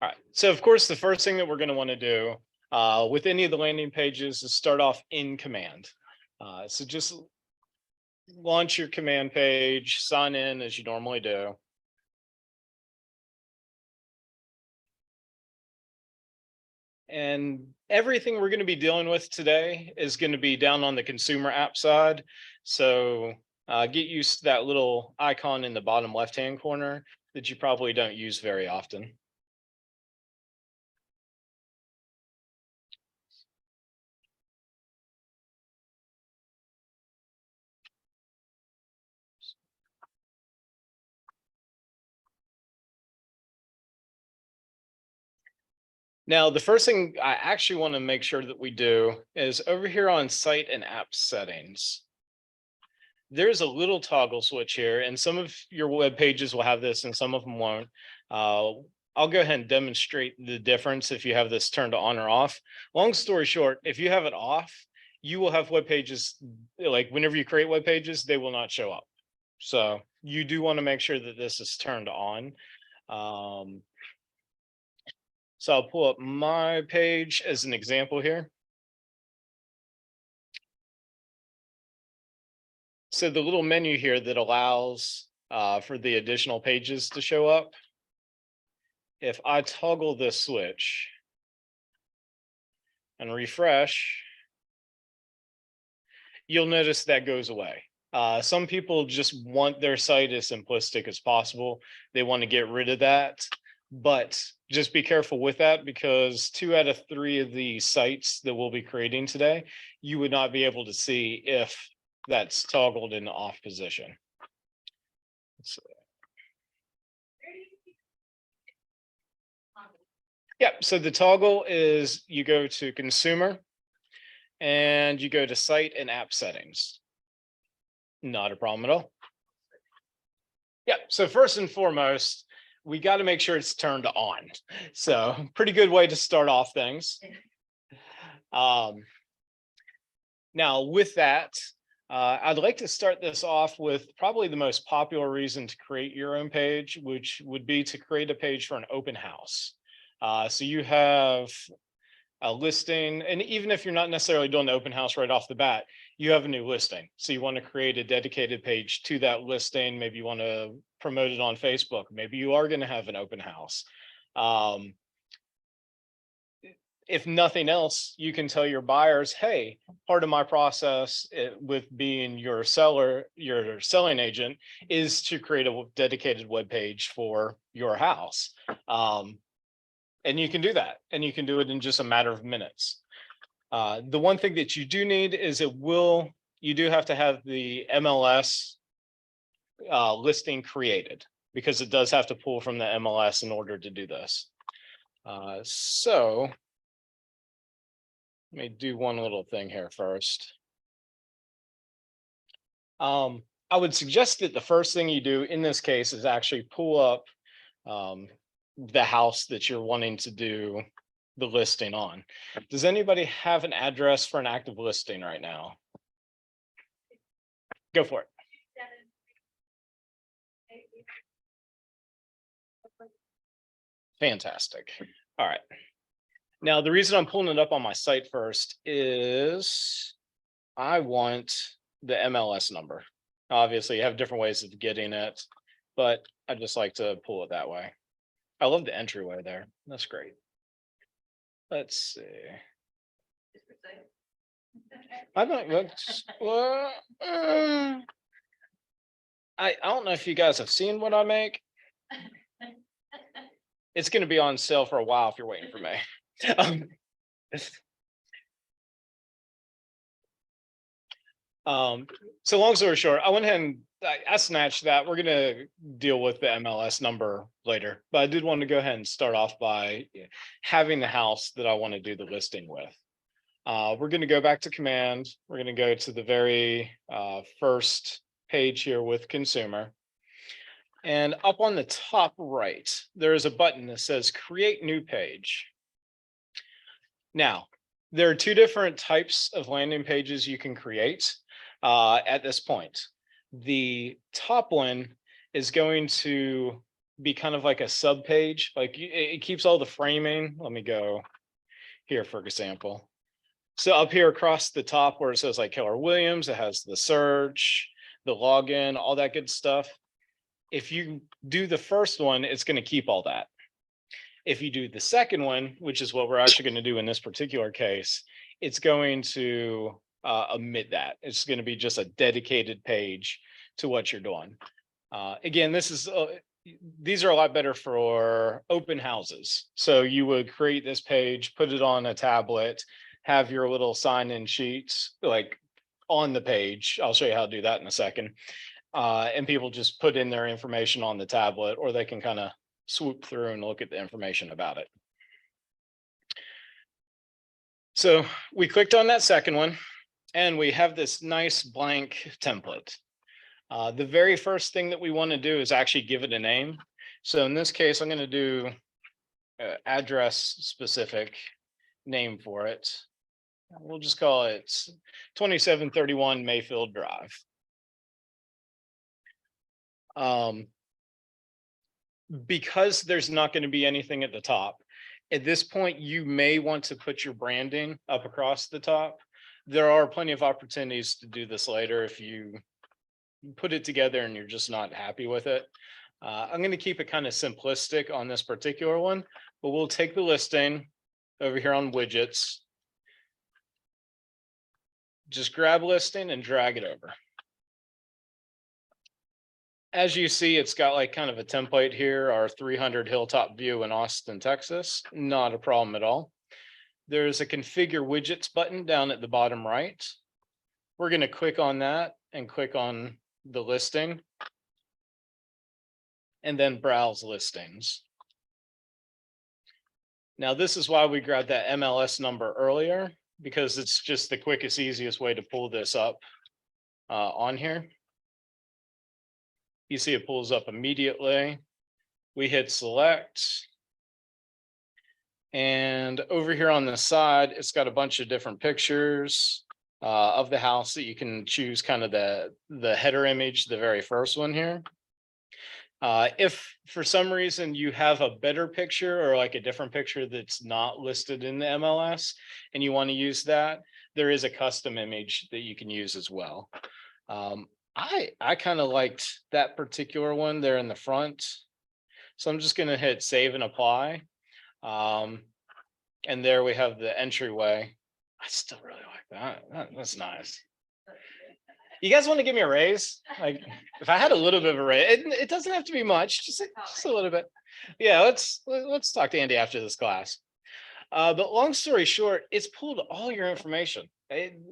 All right, so of course, the first thing that we're going to want to do with any of the landing pages is start off in command. So just launch your command page, sign in as you normally do. And everything we're going to be dealing with today is going to be down on the consumer app side. So get used to that little icon in the bottom left-hand corner that you probably don't use very often. Now, the first thing I actually want to make sure that we do is over here on site and app settings. There's a little toggle switch here, and some of your web pages will have this and some of them won't. I'll go ahead and demonstrate the difference if you have this turned on or off. Long story short, if you have it off, you will have web pages, like whenever you create web pages, they will not show up. So you do want to make sure that this is turned on. So I'll pull up my page as an example here. So the little menu here that allows for the additional pages to show up, if I toggle this switch and refresh, you'll notice that goes away. Some people just want their site as simplistic as possible. They want to get rid of that, but just be careful with that, because 2 out of 3 of the sites that we'll be creating today, you would not be able to see if that's toggled in the off position. Yep, so the toggle is you go to consumer and you go to site and app settings. Not a problem at all. Yep, so first and foremost, we got to make sure it's turned on. So pretty good way to start off things. Now with that, I'd like to start this off with probably the most popular reason to create your own page, which would be to create a page for an open house. So you have a listing, and even if you're not necessarily doing the open house right off the bat, you have a new listing. So you want to create a dedicated page to that listing. Maybe you want to promote it on Facebook. Maybe you are going to have an open house. If nothing else, you can tell your buyers, hey, part of my process with being your seller, your selling agent, is to create a dedicated web page for your house. And you can do that, and you can do it in just a matter of minutes. The one thing that you do need is you do have to have the MLS listing created, because it does have to pull from the MLS in order to do this. So let me do one little thing here first. I would suggest that the first thing you do in this case is actually pull up the house that you're wanting to do the listing on. Does anybody have an address for an active listing right now? Go for it. Fantastic. All right. Now, the reason I'm pulling it up on my site first is I want the MLS number. Obviously, you have different ways of getting it, but I just like to pull it that way. I love the entryway there. That's great. Let's see. I don't. I don't know if you guys have seen what I make. It's going to be on sale for a while if you're waiting for me. So long story short, I went ahead and I snatched that. We're going to deal with the MLS number later, but I did want to go ahead and start off by having the house that I want to do the listing with. We're going to go back to command. We're going to go to the very first page here with consumer. And up on the top right, there is a button that says create new page. Now, there are 2 different types of landing pages you can create at this point. The top one is going to be kind of like a sub page. Like it keeps all the framing. Let me go here, for example. So up here across the top where it says like Keller Williams, it has the search, the login, all that good stuff. If you do the first one, it's going to keep all that. If you do the second one, which is what we're actually going to do in this particular case, it's going to omit that. It's going to be just a dedicated page to what you're doing. Again, these are a lot better for open houses. So you would create this page, put it on a tablet, have your little sign-in sheets like on the page. I'll show you how to do that in a second. And people just put in their information on the tablet, or they can kind of swoop through and look at the information about it. So we clicked on that second one, and we have this nice blank template. The very first thing that we want to do is actually give it a name. So in this case, I'm going to do address specific name for it. We'll just call it 2731 Mayfield Drive. Because there's not going to be anything at the top, at this point, you may want to put your branding up across the top. There are plenty of opportunities to do this later if you put it together and you're just not happy with it. I'm going to keep it kind of simplistic on this particular one, but we'll take the listing over here on widgets. Just grab listing and drag it over. As you see, it's got like kind of a template here, our 300 hilltop view in Austin, Texas. Not a problem at all. There's a configure widgets button down at the bottom right. We're going to click on that and click on the listing and then browse listings. Now, this is why we grabbed that MLS number earlier, because it's just the quickest, easiest way to pull this up on here. You see it pulls up immediately. We hit select. And over here on the side, it's got a bunch of different pictures of the house that you can choose kind of the header image, the very first one here. If for some reason you have a better picture or like a different picture that's not listed in the MLS and you want to use that, there is a custom image that you can use as well. I kind of liked that particular one there in the front. So I'm just going to hit save and apply. And there we have the entryway. I still really like that. That's nice. You guys want to give me a raise? Like if I had a little bit of a raise, it doesn't have to be much, just a little bit. Yeah, let's talk to Andy after this class. But long story short, it's pulled all your information.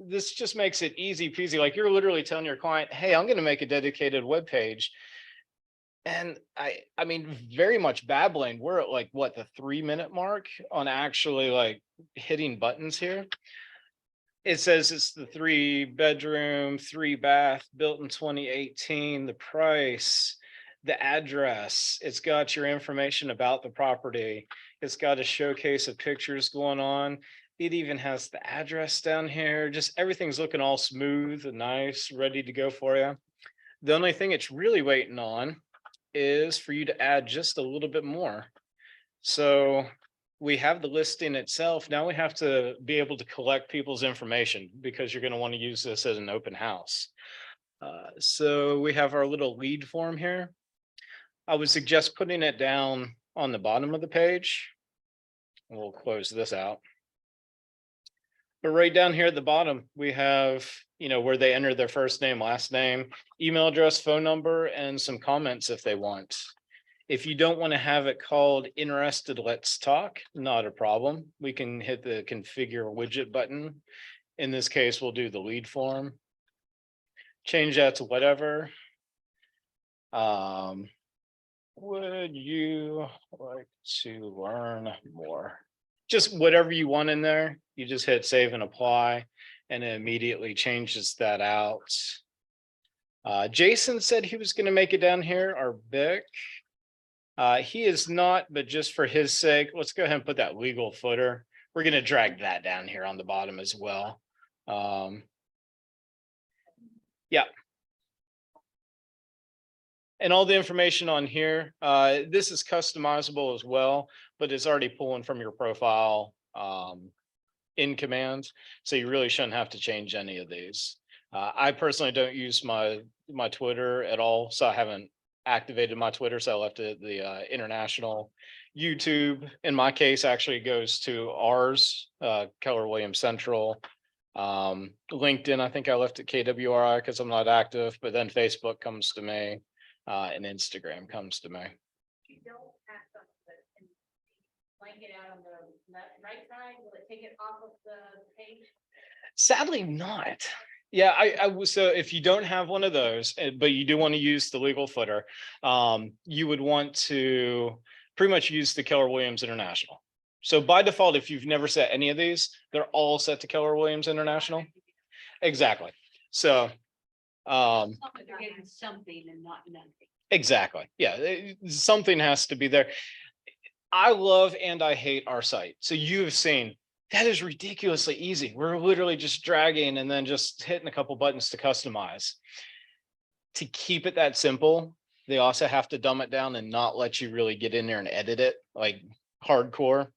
This just makes it easy peasy. Like you're literally telling your client, hey, I'm going to make a dedicated web page. And I mean, very much babbling. We're at like what, the 3-minute mark on actually like hitting buttons here. It says it's the 3-bedroom, 3-bath, built in 2018, the price, the address. It's got your information about the property. It's got a showcase of pictures going on. It even has the address down here. Just everything's looking all smooth and nice, ready to go for you. The only thing it's really waiting on is for you to add just a little bit more. So we have the listing itself. Now we have to be able to collect people's information because you're going to want to use this as an open house. So we have our little lead form here. I would suggest putting it down on the bottom of the page. We'll close this out. But right down here at the bottom, we have, where they enter their first name, last name, email address, phone number, and some comments if they want. If you don't want to have it called interested, let's talk, not a problem. We can hit the configure widget button. In this case, we'll do the lead form. Change that to whatever. Would you like to learn more? Just whatever you want in there. You just hit save and apply, and it immediately changes that out. Jason said he was going to make it down here, our BIC. He is not, but just for his sake, let's go ahead and put that legal footer. We're going to drag that down here on the bottom as well. Yeah. And all the information on here, this is customizable as well, but it's already pulling from your profile in command. So you really shouldn't have to change any of these. I personally don't use my Twitter at all, so I haven't activated my Twitter. So I left it the international. YouTube, in my case, actually goes to ours, Keller Williams Central. LinkedIn, I think I left at KWRI because I'm not active, but then Facebook comes to me, and Instagram comes to me. You don't have something blank it out on the right side, will it take it off of the page? Sadly not. Yeah, I was, so if you don't have one of those, but you do want to use the legal footer, you would want to pretty much use the Keller Williams International. So by default, if you've never set any of these, they're all set to Keller Williams International. Exactly. So They're getting something and not nothing. exactly. Yeah, something has to be there. I love and I hate our site. So you've seen that is ridiculously easy. We're literally just dragging and then just hitting a couple buttons to customize. To keep it that simple, they also have to dumb it down and not let you really get in there and edit it like hardcore.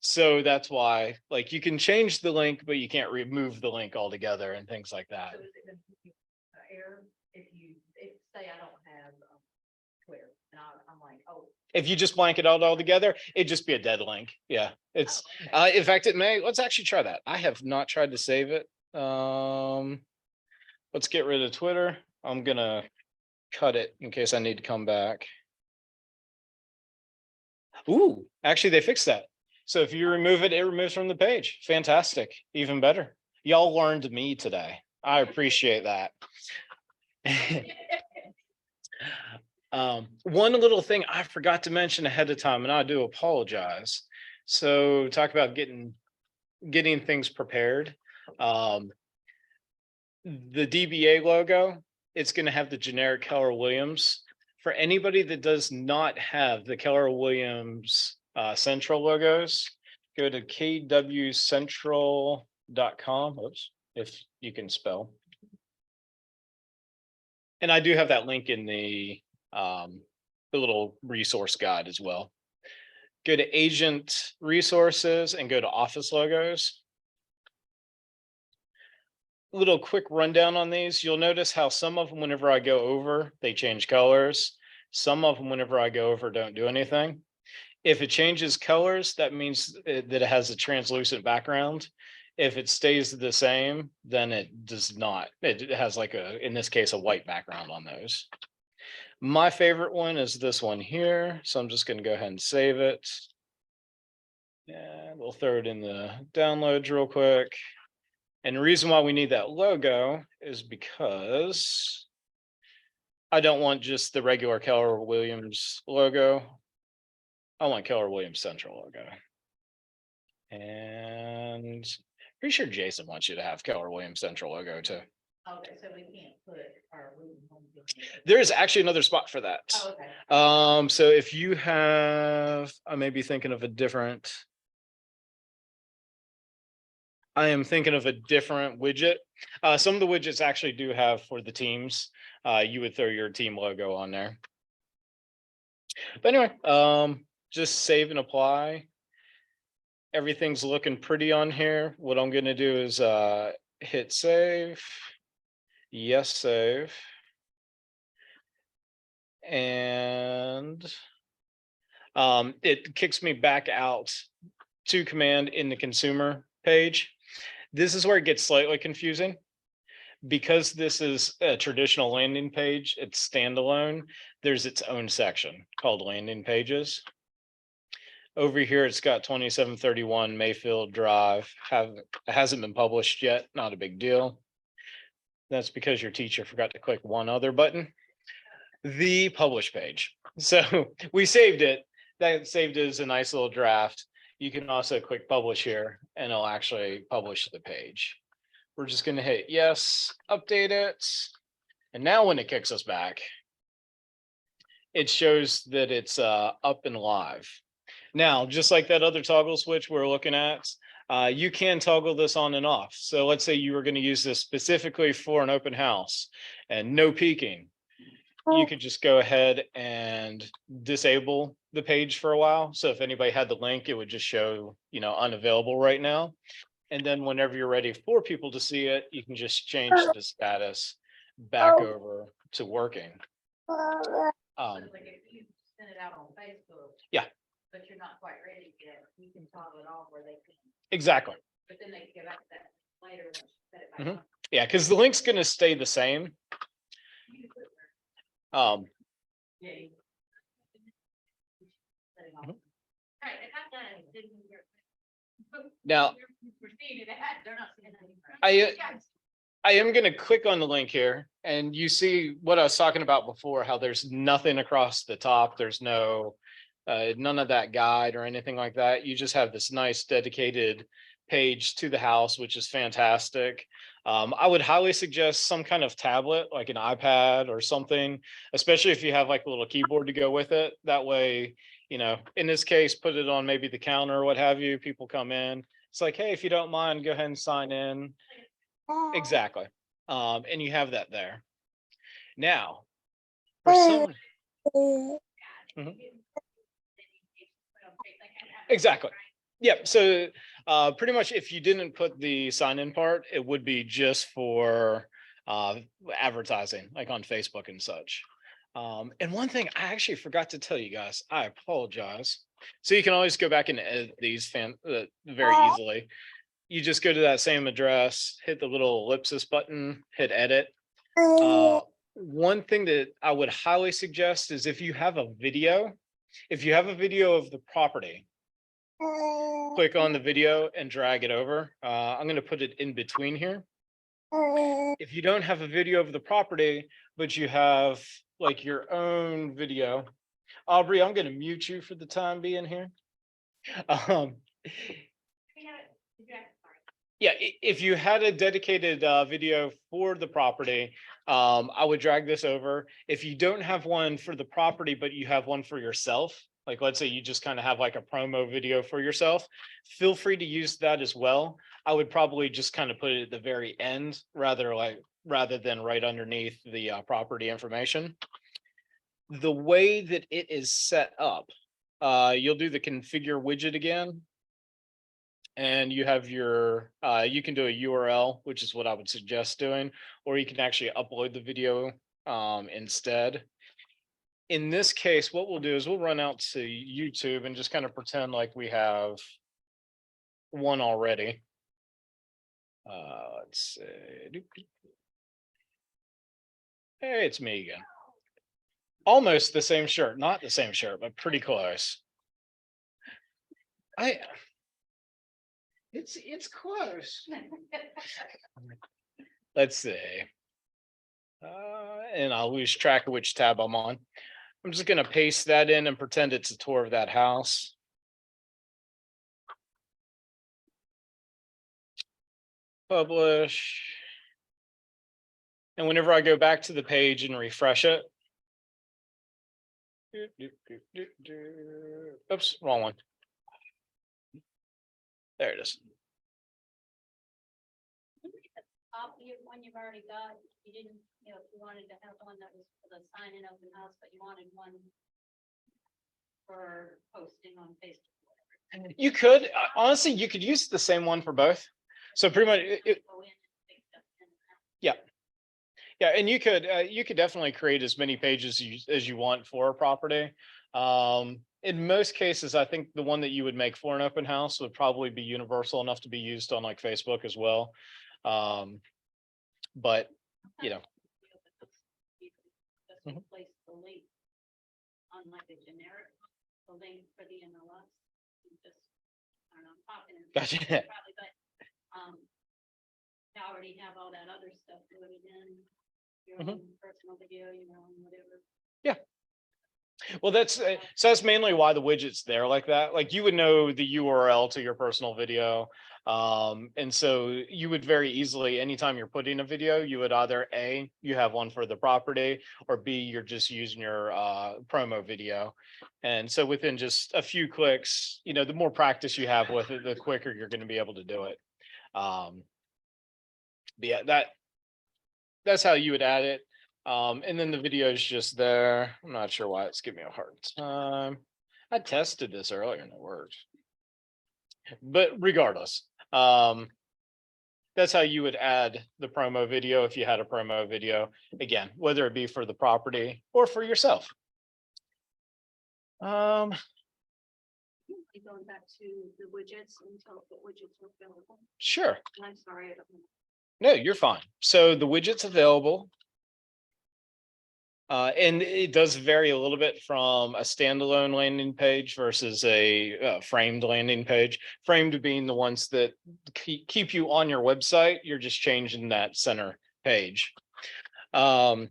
So that's why, like, you can change the link, but you can't remove the link altogether and things like that. So is it gonna give you an error if say I don't have Twitter and I'm like, oh. If you just blank it out altogether, it'd just be a dead link. Yeah, it's in fact, it may. Let's actually try that. I have not tried to save it. Let's get rid of Twitter. I'm gonna cut it in case I need to come back. Ooh, actually, they fixed that. So if you remove it, it removes from the page. Fantastic, even better. Y'all learned me today. I appreciate that. One little thing I forgot to mention ahead of time, and I do apologize. So talk about getting things prepared. The DBA logo, it's going to have the generic Keller Williams. For anybody that does not have the Keller Williams Central logos, go to kwcentral.com. Oops, if you can spell. And I do have that link in the little resource guide as well. Go to agent resources and go to office logos. A little quick rundown on these. You'll notice how some of them, whenever I go over, they change colors. Some of them, whenever I go over, don't do anything. If it changes colors, that means that it has a translucent background. If it stays the same, then it does not. It has like in this case, a white background on those. My favorite one is this one here. So I'm just going to go ahead and save it. And we'll throw it in the downloads real quick. And the reason why we need that logo is because I don't want just the regular Keller Williams logo. I want Keller Williams Central logo. And pretty sure Jason wants you to have Keller Williams Central logo too. Okay, so we can't put our room home. There is actually another spot for that. Oh, okay. So if you have, I may be thinking of a different. I am thinking of a different widget. Some of the widgets actually do have for the teams. You would throw your team logo on there. But anyway, just save and apply. Everything's looking pretty on here. What I'm going to do is hit save. Yes, save. And it kicks me back out to command in the consumer page. This is where it gets slightly confusing. Because this is a traditional landing page, it's standalone. There's its own section called landing pages. Over here, it's got 2731 Mayfield Drive. It hasn't been published yet. Not a big deal. That's because your teacher forgot to click one other button. The publish page. So we saved it. That saved it as a nice little draft. You can also click publish here and it'll actually publish the page. We're just going to hit yes, update it. And now when it kicks us back, it shows that it's up and live. Now, just like that other toggle switch we're looking at, you can toggle this on and off. So let's say you were going to use this specifically for an open house and no peeking. you could just go ahead and disable the page for a while. So if anybody had the link, it would just show, unavailable right now. And then whenever you're ready for people to see it, you can just change the status back over to working. Like if you send it out on Facebook. Yeah. But you're not quite ready yet, you can toggle it off where they can, Exactly. but then they can go back to that later. Once you set it back Mhm. on. Yeah, because the link's going to stay the same. You can put it where- Yeah. Set it off. Mhm. Right, it has that, didn't hear. Now- We're seeing it, they're not seeing it. I am going to click on the link here, and you see what I was talking about before, how there's nothing across the top. There's none of that guide or anything like that. You just have this nice dedicated page to the house, which is fantastic. I would highly suggest some kind of tablet, like an iPad or something, especially if you have like a little keyboard to go with it. That way, in this case, put it on maybe the counter or what have you. People come in. It's like, hey, if you don't mind, go ahead and sign in. Exactly. And you have that there. Now, for some. Mhm. Exactly. Yep. So pretty much if you didn't put the sign-in part, it would be just for advertising, like on Facebook and such. And one thing I actually forgot to tell you guys, I apologize. So you can always go back and edit these very easily. You just go to that same address, hit the little ellipsis button, hit edit. One thing that I would highly suggest is if you have a video of the property, click on the video and drag it over. I'm going to put it in between here. If you don't have a video of the property, but you have like your own video, Aubrey, I'm going to mute you for the time being here. Yeah, if you had a dedicated video for the property, I would drag this over. If you don't have one for the property, but you have one for yourself, like let's say you just kind of have like a promo video for yourself, feel free to use that as well. I would probably just kind of put it at the very end rather than right underneath the property information. The way that it is set up, you'll do the configure widget again. And you have your, you can do a URL, which is what I would suggest doing, or you can actually upload the video instead. In this case, what we'll do is we'll run out to YouTube and just kind of pretend like we have one already. Let's see. Hey, it's me again. Almost the same shirt, not the same shirt, but pretty close. It's close. Let's see. And I'll lose track of which tab I'm on. I'm just going to paste that in and pretend it's a tour of that house. Publish. And whenever I go back to the page and refresh it. Oops, wrong one. There it is. Copy of one you've already got, you didn't, if you wanted to have one that was for the sign in open house, but you wanted one for posting on Facebook. You could, honestly, you could use the same one for both. So pretty much, yeah. Yeah, and you could definitely create as many pages as you want for a property. In most cases, I think the one that you would make for an open house would probably be universal enough to be used on like Facebook as well. But just place the link on like a generic link for the MLS. Just I don't know, popping in. Gotcha. Probably, but I already have all that other stuff loaded in. Your own personal video, whatever. Yeah. Well, so that's mainly why the widget's there like that. Like you would know the URL to your personal video. And so you would very easily, anytime you're putting a video, you would either A, you have one for the property, or B, you're just using your promo video. And so within just a few clicks, the more practice you have with it, the quicker you're going to be able to do it. But yeah, that's how you would add it. And then the video is just there. I'm not sure why it's giving me a hard time. I tested this earlier and it worked. But regardless, that's how you would add the promo video if you had a promo video, again, whether it be for the property or for yourself. Going back to the widgets and tell us what widgets are available. Sure. I'm sorry, I don't know. No, you're fine. So the widget's available. And it does vary a little bit from a standalone landing page versus a framed landing page. Framed being the ones that keep you on your website. You're just changing that center page. So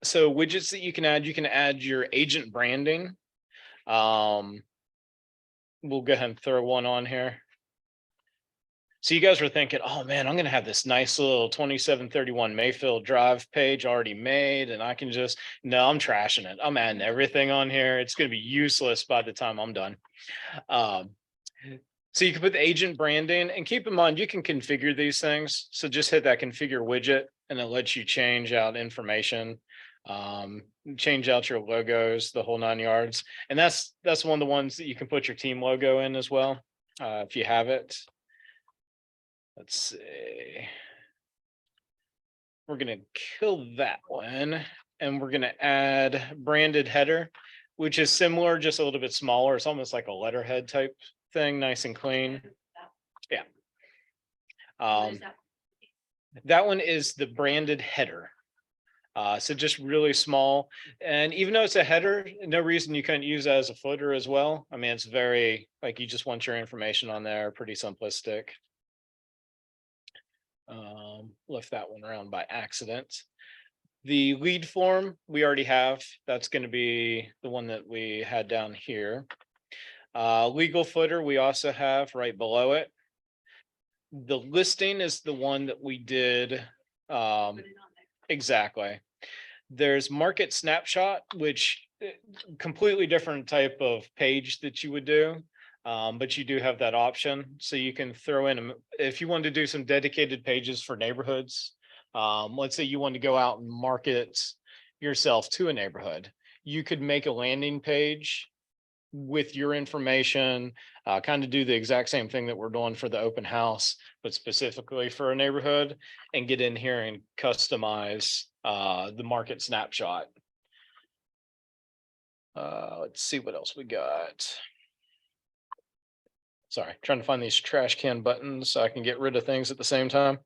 widgets that you can add your agent branding. We'll go ahead and throw one on here. So you guys were thinking, oh man, I'm going to have this nice little 2731 Mayfield Drive page already made. And I can just, no, I'm trashing it. I'm adding everything on here. It's going to be useless by the time I'm done. So you can put the agent branding, and keep in mind, you can configure these things. So just hit that configure widget and it lets you change out information, change out your logos, the whole 9 yards. And that's one of the ones that you can put your team logo in as well, if you have it. Let's see. We're going to kill that one, and we're going to add branded header, which is similar, just a little bit smaller. It's almost like a letterhead type thing, nice and clean. Yeah. What is that? That one is the branded header. So just really small. And even though it's a header, no reason you couldn't use that as a footer as well. I mean, it's very, like, you just want your information on there, pretty simplistic. Left that one around by accident. The lead form we already have. That's going to be the one that we had down here. Legal footer we also have right below it. The listing is the one that we did. Put it on there. Exactly. There's market snapshot, which completely different type of page that you would do. But you do have that option. So you can throw in, if you want to do some dedicated pages for neighborhoods. Let's say you want to go out and market yourself to a neighborhood. You could make a landing page with your information, kind of do the exact same thing that we're doing for the open house, but specifically for a neighborhood, and get in here and customize the market snapshot. Let's see what else we got. Sorry, trying to find these trash can buttons so I can get rid of things at the same time.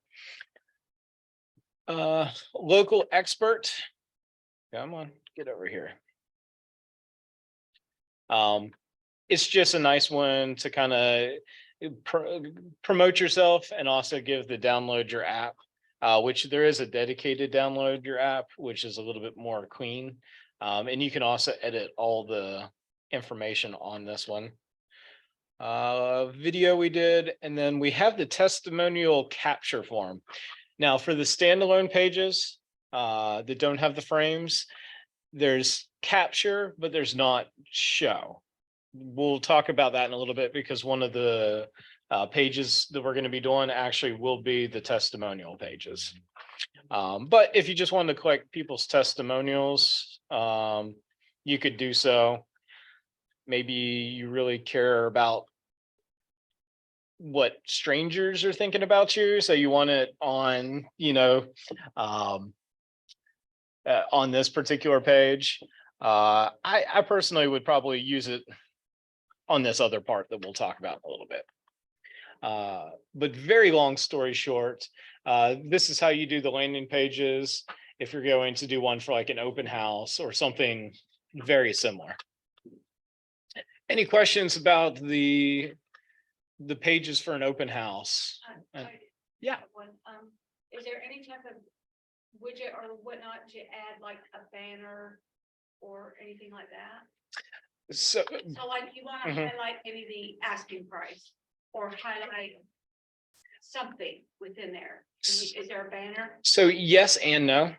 Local expert. Come on, get over here. It's just a nice one to kind of promote yourself and also give the download your app, which there is a dedicated download your app, which is a little bit more clean. And you can also edit all the information on this one. Video we did, and then we have the testimonial capture form. Now for the standalone pages that don't have the frames, there's capture, but there's not show. We'll talk about that in a little bit, because one of the pages that we're going to be doing actually will be the testimonial pages. But if you just wanted to collect people's testimonials, you could do so. Maybe you really care about what strangers are thinking about you, so you want it on, on this particular page. I personally would probably use it on this other part that we'll talk about in a little bit. But very long story short, this is how you do the landing pages if you're going to do one for like an open house or something very similar. Any questions about the pages for an open house? Yeah. Is there any type of widget or whatnot to add, like a banner or anything like that? So like you want to highlight maybe the asking price or highlight something within there. Is there a banner? So yes and no.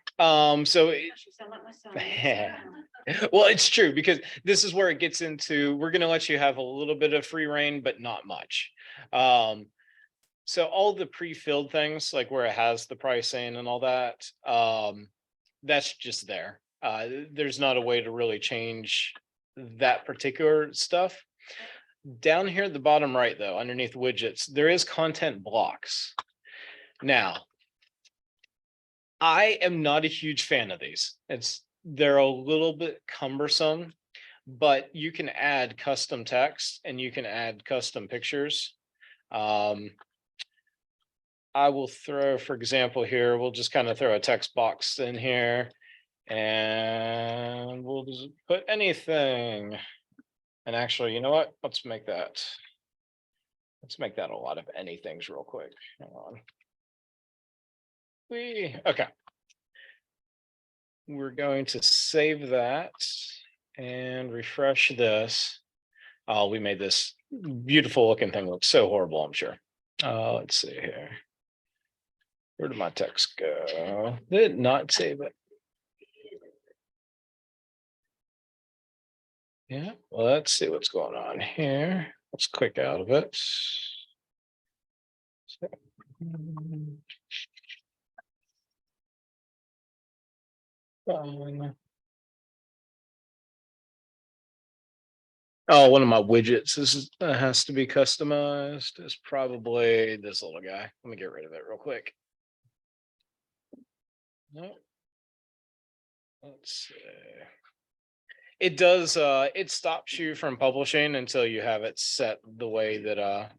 So Sound like my son. well, it's true, because this is where it gets into, we're going to let you have a little bit of free reign, but not much. So all the pre-filled things, like where it has the pricing and all that, that's just there. There's not a way to really change that particular stuff. Down here at the bottom right, though, underneath widgets, there is content blocks. Now, I am not a huge fan of these. They're a little bit cumbersome, but you can add custom text and you can add custom pictures. I will throw, for example, here, we'll just kind of throw a text box in here and we'll just put anything. And actually, you know what? Let's make that a lot of anythings real quick. Hang on. Okay. We're going to save that and refresh this. Oh, we made this beautiful looking thing look so horrible, I'm sure. Let's see here. Where did my text go? Did not save it. Yeah, well, let's see what's going on here. Let's click out of it. Oh, one of my widgets has to be customized. It's probably this little guy. Let me get rid of it real quick. No. Let's see. It does, it stops you from publishing until you have it set the way that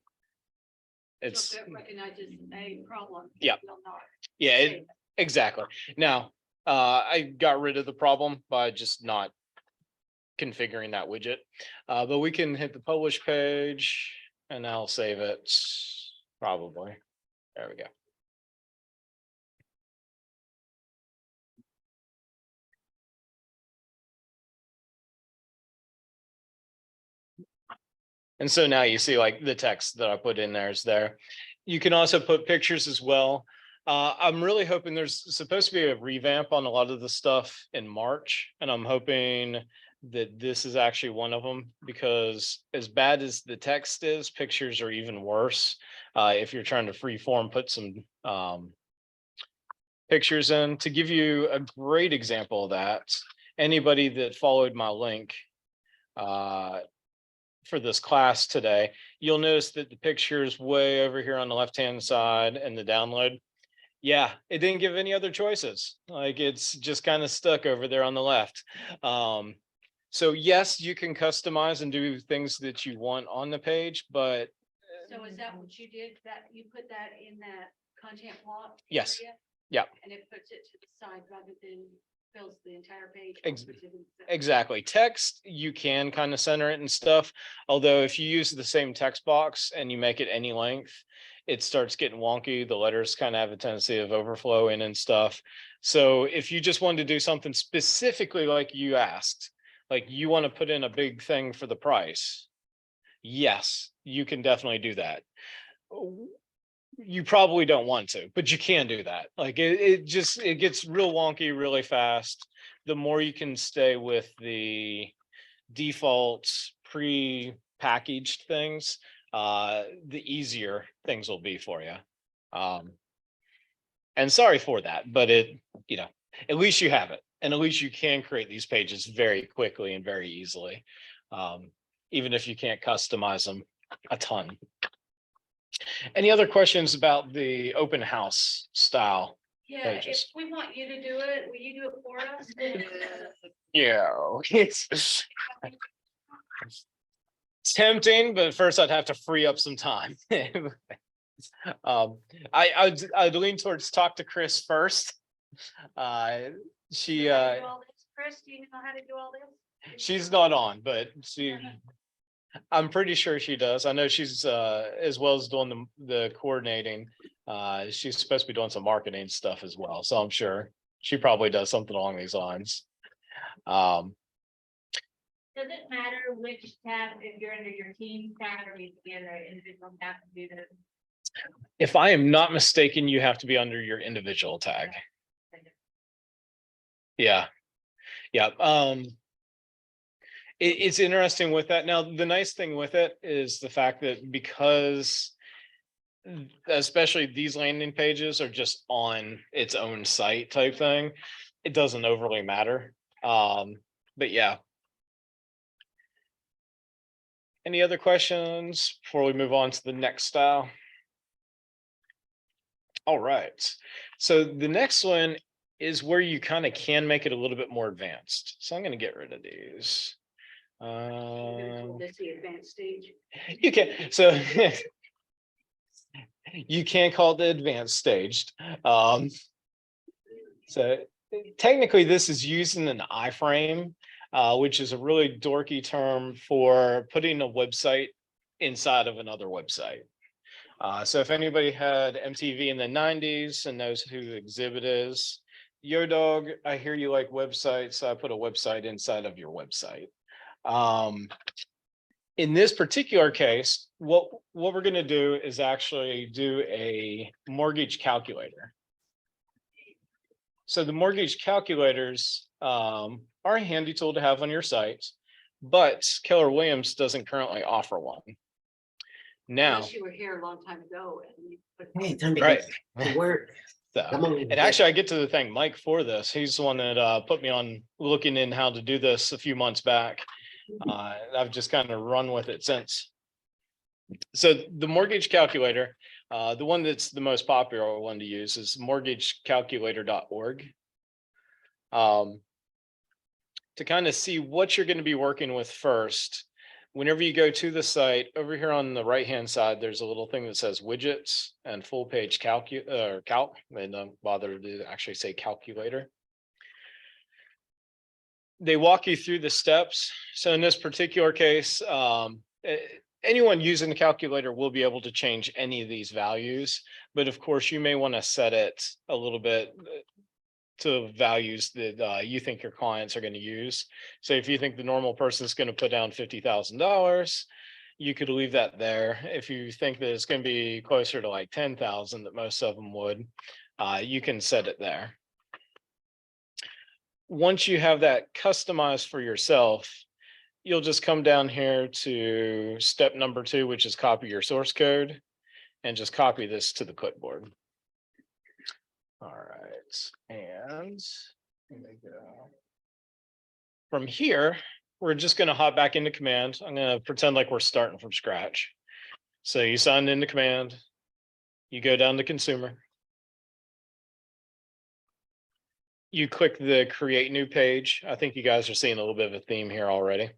it's. So if it recognizes a problem. Yeah. it will not Yeah, save it. exactly. Now, I got rid of the problem by just not configuring that widget. But we can hit the publish page and I'll save it probably. There we go. And so now you see like the text that I put in there is there. You can also put pictures as well. I'm really hoping there's supposed to be a revamp on a lot of the stuff in March, and I'm hoping that this is actually one of them, because as bad as the text is, pictures are even worse. If you're trying to freeform put some pictures in. To give you a great example of that, anybody that followed my link for this class today, you'll notice that the picture is way over here on the left-hand side and the download. Yeah, it didn't give any other choices. Like it's just kind of stuck over there on the left. So yes, you can customize and do things that you want on the page, but So is that what you did? That you put that in that content block? Yes. area? Yeah. And it puts it to the side rather than fills the entire page? Exactly. Text, you can kind of center it and stuff. Although if you use the same text box and you make it any length, it starts getting wonky. The letters kind of have a tendency of overflowing and stuff. So if you just wanted to do something specifically like you asked, like you want to put in a big thing for the price, yes, you can definitely do that. You probably don't want to, but you can do that. Like it gets real wonky really fast. The more you can stay with the default pre-packaged things, the easier things will be for you. And sorry for that, but at least you have it, and at least you can create these pages very quickly and very easily, even if you can't customize them a ton. Any other questions about the open house style? Yeah, if Pages. we want you to do it, will you do it for us? Yeah, it's tempting, but first I'd have to free up some time. I'd lean towards talk to Chris first. She Do all this? Chris, do you know how to do all this? she's not on, but I'm pretty sure she does. I know she's as well as doing the coordinating. She's supposed to be doing some marketing stuff as well. So I'm sure she probably does something along these lines. Does it matter which tab, if you're under your team tab or you be under an individual tab to do this? If I am not mistaken, you have to be under your individual tag. Yeah. Yeah. It's interesting with that. Now, the nice thing with it is the fact that because especially these landing pages are just on its own site type thing. It doesn't overly matter. But yeah. Any other questions before we move on to the next style? All right. So the next one is where you kind of can make it a little bit more advanced. So I'm going to get rid of these. That's the advanced stage. You can, so you can call it the advanced staged. So technically this is using an iframe, which is a really dorky term for putting a website inside of another website. So if anybody had MTV in the 90s and knows who Exhibit is, yo dog, I hear you like websites, so I put a website inside of your website. In this particular case, what we're going to do is actually do a mortgage calculator. So the mortgage calculators are a handy tool to have on your site, but Keller Williams doesn't currently offer one. Now, Unless you were here a long time ago. And you put- Hey, time to right. get to work. So, Come on, and actually, I get to thank Mike for this. He's the one that put me on looking in how to do this a few months back. I've just kind of run with it since. So the mortgage calculator, the one that's the most popular one to use is mortgagecalculator.org. To kind of see what you're going to be working with first, whenever you go to the site, over here on the right hand side, there's a little thing that says widgets and full page calc. They don't bother to actually say calculator. They walk you through the steps. So in this particular case, anyone using the calculator will be able to change any of these values, but of course you may want to set it a little bit to values that you think your clients are going to use. So if you think the normal person is going to put down $50,000, you could leave that there. If you think that it's going to be closer to like 10,000 that most of them would, you can set it there. Once you have that customized for yourself, you'll just come down here to step number 2, which is copy your source code, and just copy this to the clipboard. All right, and from here, we're just going to hop back into command. I'm going to pretend like we're starting from scratch. So you signed into command, you go down to consumer. You click the create new page. I think you guys are seeing a little bit of a theme here already.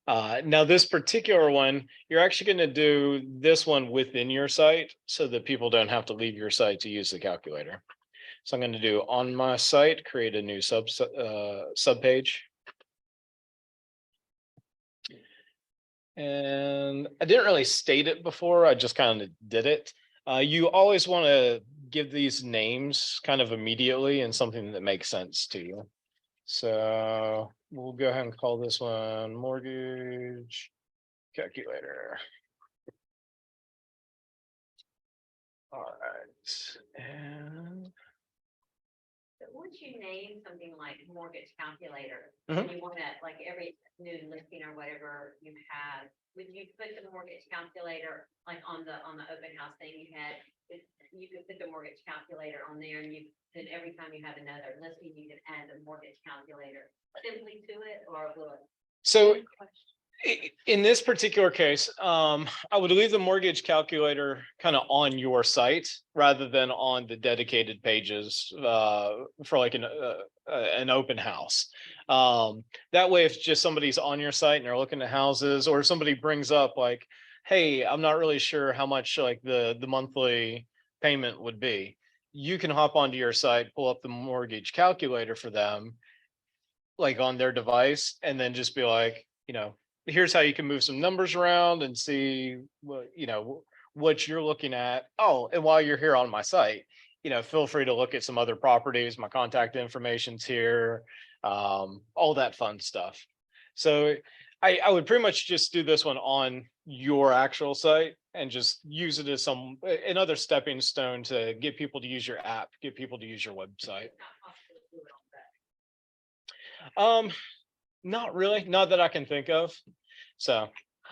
Now this particular one, you're actually going to do this one within your site so that people don't have to leave your site to use the calculator. So I'm going to do on my site, create a new sub page. And I didn't really state it before, I just kind of did it. You always want to give these names kind of immediately and something that makes sense to you. So we'll go ahead and call this one mortgage calculator. All right. And once you name something like mortgage calculator, Mhm. and you want that, like every new listing or whatever you have, would you put the mortgage calculator like on the open house thing you had? You could put the mortgage calculator on there, and you then every time you have another listing, you can add the mortgage calculator simply to it, or will it? so in this particular case, I would leave the mortgage calculator kind of on your site rather than on the dedicated pages for like an open house. That way, if just somebody's on your site and they're looking at houses, or somebody brings up like, hey, I'm not really sure how much like the monthly payment would be, you can hop onto your site, pull up the mortgage calculator for them, like on their device, and then just be like, here's how you can move some numbers around and see what, what you're looking at. Oh, and while you're here on my site, feel free to look at some other properties. My contact information's here, all that fun stuff. So I would pretty much just do this one on your actual site and just use it as another stepping stone to get people to use your app, get people to use your website. Not really, not that I can think of. So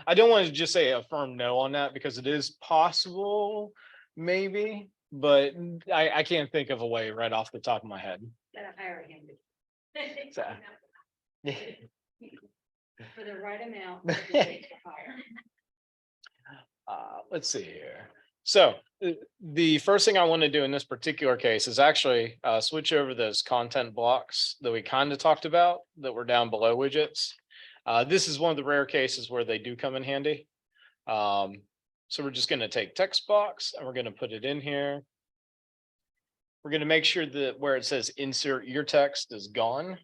I don't want to just say a firm no on that because it is possible, maybe, but I can't think of a way right off the top of my head. Gotta hire him. So, yeah. For the right amount. we'll just take the hire. Let's see here. So the first thing I want to do in this particular case is actually switch over those content blocks that we kind of talked about that were down below widgets. This is one of the rare cases where they do come in handy. So we're just going to take text box and we're going to put it in here. We're going to make sure that where it says insert your text is gone.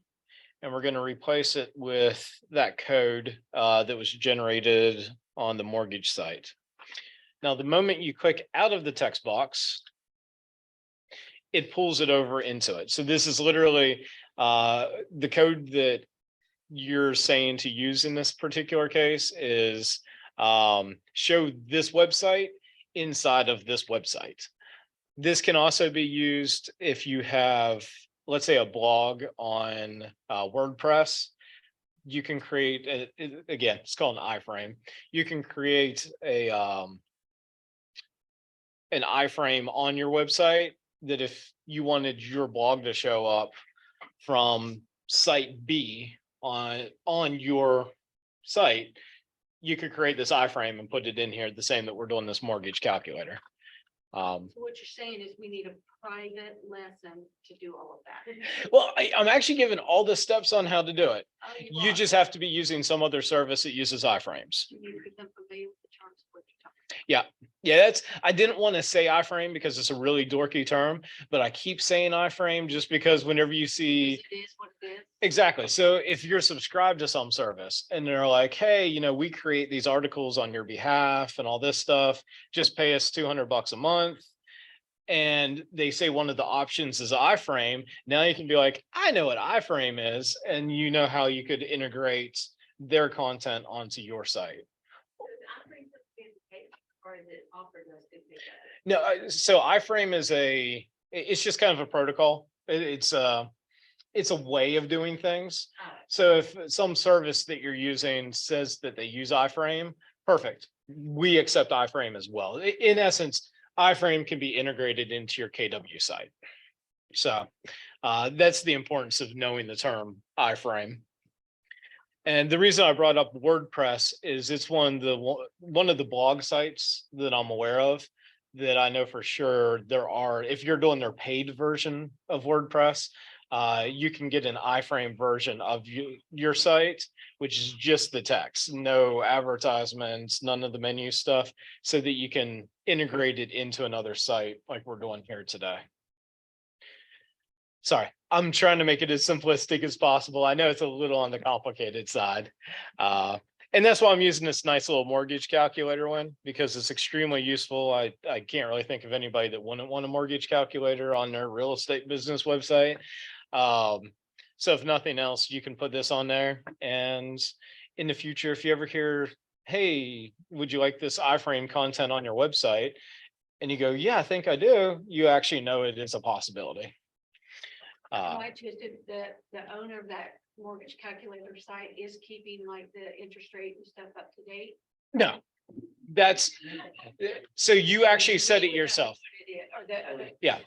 And we're going to replace it with that code that was generated on the mortgage site. Now, the moment you click out of the text box, it pulls it over into it. So this is literally the code that you're saying to use in this particular case is show this website inside of this website. This can also be used if you have, let's say, a blog on WordPress. You can create, again, it's called an iframe. You can create an iframe on your website that if you wanted your blog to show up from site B on your site, you could create this iframe and put it in here the same that we're doing this mortgage calculator. So what you're saying is we need a private lesson to do all of that. Well, I'm actually giving all the steps on how to do it. Oh, You are. just have to be using some other service that uses iframes. You need to become familiar with the terms of what you're talking about. Yeah, I didn't want to say iframe because it's a really dorky term, but I keep saying iframe just because whenever you see It is what it is. exactly. So if you're subscribed to some service and they're like, hey, we create these articles on your behalf and all this stuff, just pay us $200 a month. And they say one of the options is iframe. Now you can be like, I know what iframe is, and you know how you could integrate their content onto your site. Or is it offered as good data? No, so iframe is it's just kind of a protocol. It's a way of doing things. Oh, So if some service that you're using says that they use iframe, perfect. We accept iframe as well. In essence, iframe can be integrated into your KW site. So that's the importance of knowing the term iframe. And the reason I brought up WordPress is it's one of the blog sites that I'm aware of that I know for sure there are. If you're doing their paid version of WordPress, you can get an iframe version of your site, which is just the text, no advertisements, none of the menu stuff, so that you can integrate it into another site like we're doing here today. Sorry, I'm trying to make it as simplistic as possible. I know it's a little on the complicated side. And that's why I'm using this nice little mortgage calculator one, because it's extremely useful. I can't really think of anybody that wouldn't want a mortgage calculator on their real estate business website. So if nothing else, you can put this on there. And in the future, if you ever hear, hey, would you like this iframe content on your website? And you go, yeah, I think I do. You actually know it is a possibility. Why twisted the owner of that mortgage calculator site is keeping like the interest rate and stuff up to date? No, that's, so you actually said it yourself. Yeah.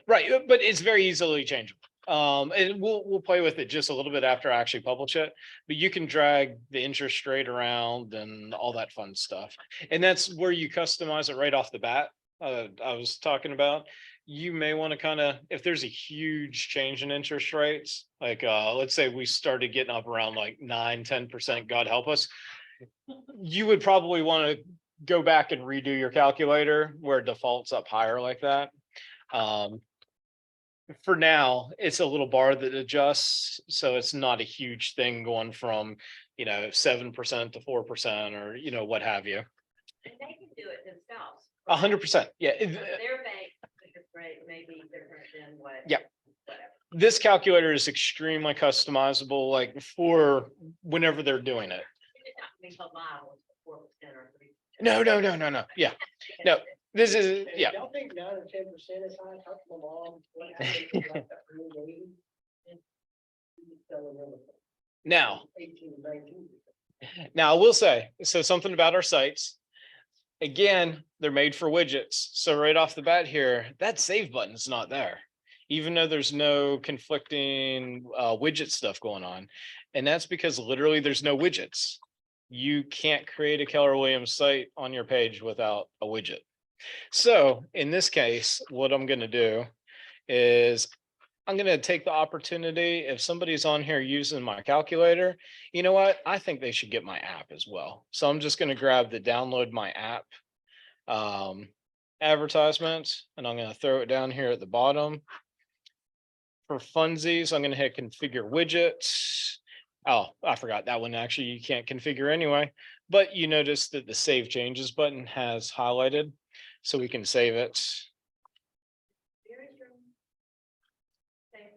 Right, but it's very easily changeable. And we'll play with it just a little bit after I actually publish it, but you can drag the interest rate around and all that fun stuff. And that's where you customize it right off the bat. I was talking about, you may want to kind of, if there's a huge change in interest rates, like let's say we started getting up around like 9-10%, God help us, you would probably want to go back and redo your calculator where it defaults up higher like that. For now, it's a little bar that adjusts, so it's not a huge thing going from 7% to 4% or what have you. And they can do it themselves. 100%, yeah. Their bank interest rate may be different than what. Yeah. Whatever. This calculator is extremely customizable, like for whenever they're doing it. It's not gonna be so mild, 4% or 3%. No. Yeah, no, this is, yeah. Y'all think 9 or 10% is high? Talk to my mom. What happened to like that for new baby? She's selling everything. Now, 18 to 19. Now, I will say, so something about our sites. Again, they're made for widgets. So right off the bat here, that save button's not there, even though there's no conflicting widget stuff going on. And that's because literally there's no widgets. You can't create a Keller Williams site on your page without a widget. So in this case, what I'm going to do is I'm going to take the opportunity. If somebody's on here using my calculator, you know what? I think they should get my app as well. So I'm just going to grab the download my app advertisement, and I'm going to throw it down here at the bottom. For funsies, I'm going to hit configure widgets. Oh, I forgot that one. Actually, you can't configure anyway, but you notice that the save changes button has highlighted, so we can save it. Where is your save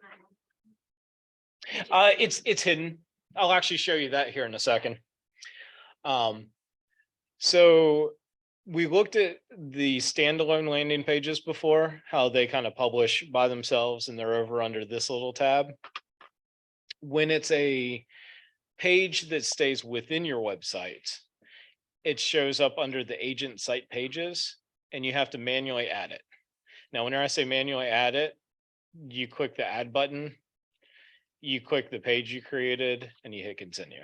my- It's hidden. I'll actually show you that here in a second. So we looked at the standalone landing pages before, how they kind of publish by themselves and they're over under this little tab. When it's a page that stays within your website, it shows up under the agent site pages and you have to manually add it. Now, whenever I say manually add it, you click the add button, you click the page you created and you hit continue.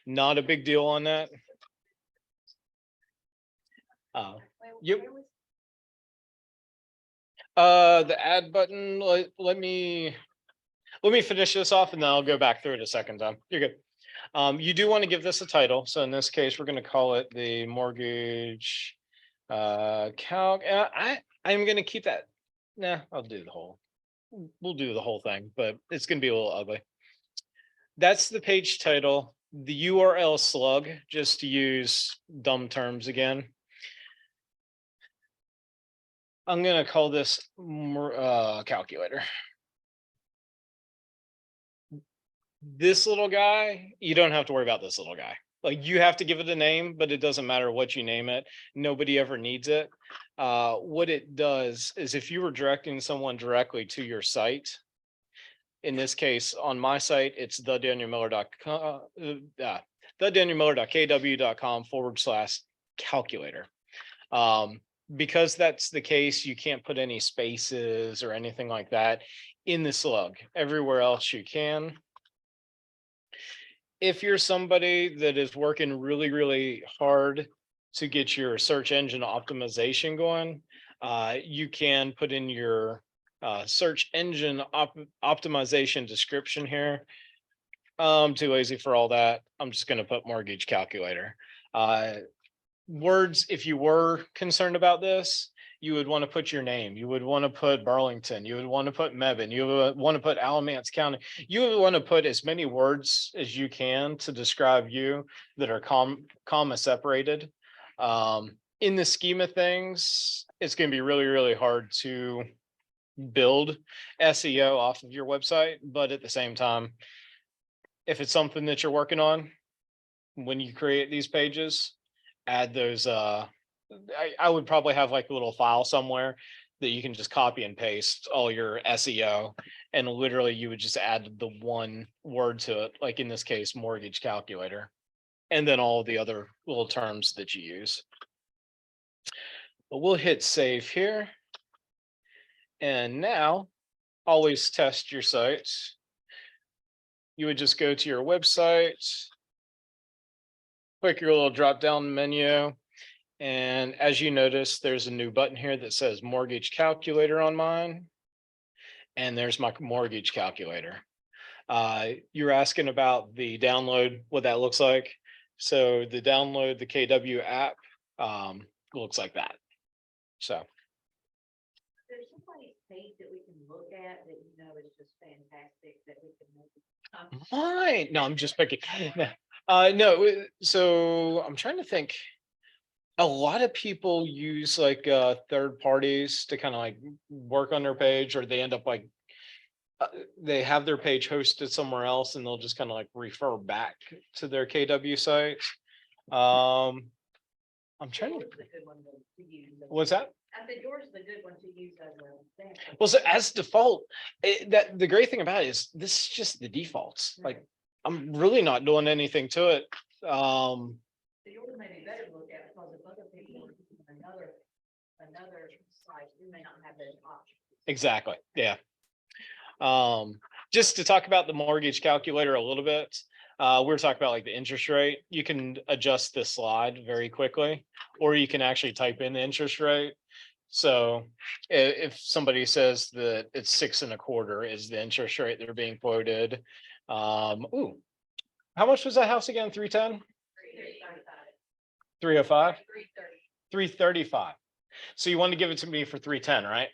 Not a big deal on that. Yep. The add button, let me finish this off and then I'll go back through it a second time. You're good. You do want to give this a title. So in this case, we're going to call it the mortgage calc. I'm going to keep that. Nah, I'll do the whole. We'll do the whole thing, but it's going to be a little ugly. That's the page title. The URL slug, just to use dumb terms again. I'm going to call this calculator. This little guy, you don't have to worry about this little guy. Like, you have to give it a name, but it doesn't matter what you name it. Nobody ever needs it. What it does is if you were directing someone directly to your site, in this case, on my site, it's thedanielmiller.com, thedanielmiller.kw.com/calculator. Because that's the case, you can't put any spaces or anything like that in the slug. Everywhere else you can. If you're somebody that is working really, really hard to get your search engine optimization going, you can put in your search engine optimization description here. I'm too lazy for all that. I'm just going to put mortgage calculator. Words, if you were concerned about this, you would want to put your name. You would want to put Burlington. You would want to put Mebane. You would want to put Alamance County. You would want to put as many words as you can to describe you that are comma separated. In the scheme of things, it's going to be really, really hard to build SEO off of your website. But at the same time, if it's something that you're working on, when you create these pages, add those. I would probably have like a little file somewhere that you can just copy and paste all your SEO, and literally you would just add the one word to it, like in this case, mortgage calculator, and then all the other little terms that you use. But we'll hit save here. And now always test your sites. You would just go to your website, click your little drop down menu. And as you notice, there's a new button here that says mortgage calculator on mine. And there's my mortgage calculator. You're asking about the download, what that looks like. So the download, the KW app looks like that. So. There's somebody's page that we can look at that you know is just fantastic that we can make. Mine. No, I'm just picking. No, so I'm trying to think. A lot of people use like third parties to kind of like work on their page, or they end up like they have their page hosted somewhere else and they'll just kind of like refer back to their KW site. I'm trying to. What's that? I said yours is a good one to use as a sample. Well, so as default, that the great thing about it is this is just the defaults. Like, I'm really not doing anything to it. Yours may be better to look at because if other people are using another site, you may not have those options. Exactly, yeah. Just to talk about the mortgage calculator a little bit, we're talking about like the interest rate. You can adjust the slide very quickly, or you can actually type in the interest rate. So if somebody says that it's 6.25 is the interest rate they're being quoted. Ooh, how much was that house again? 310? 305? 335. So you want to give it to me for 310, right?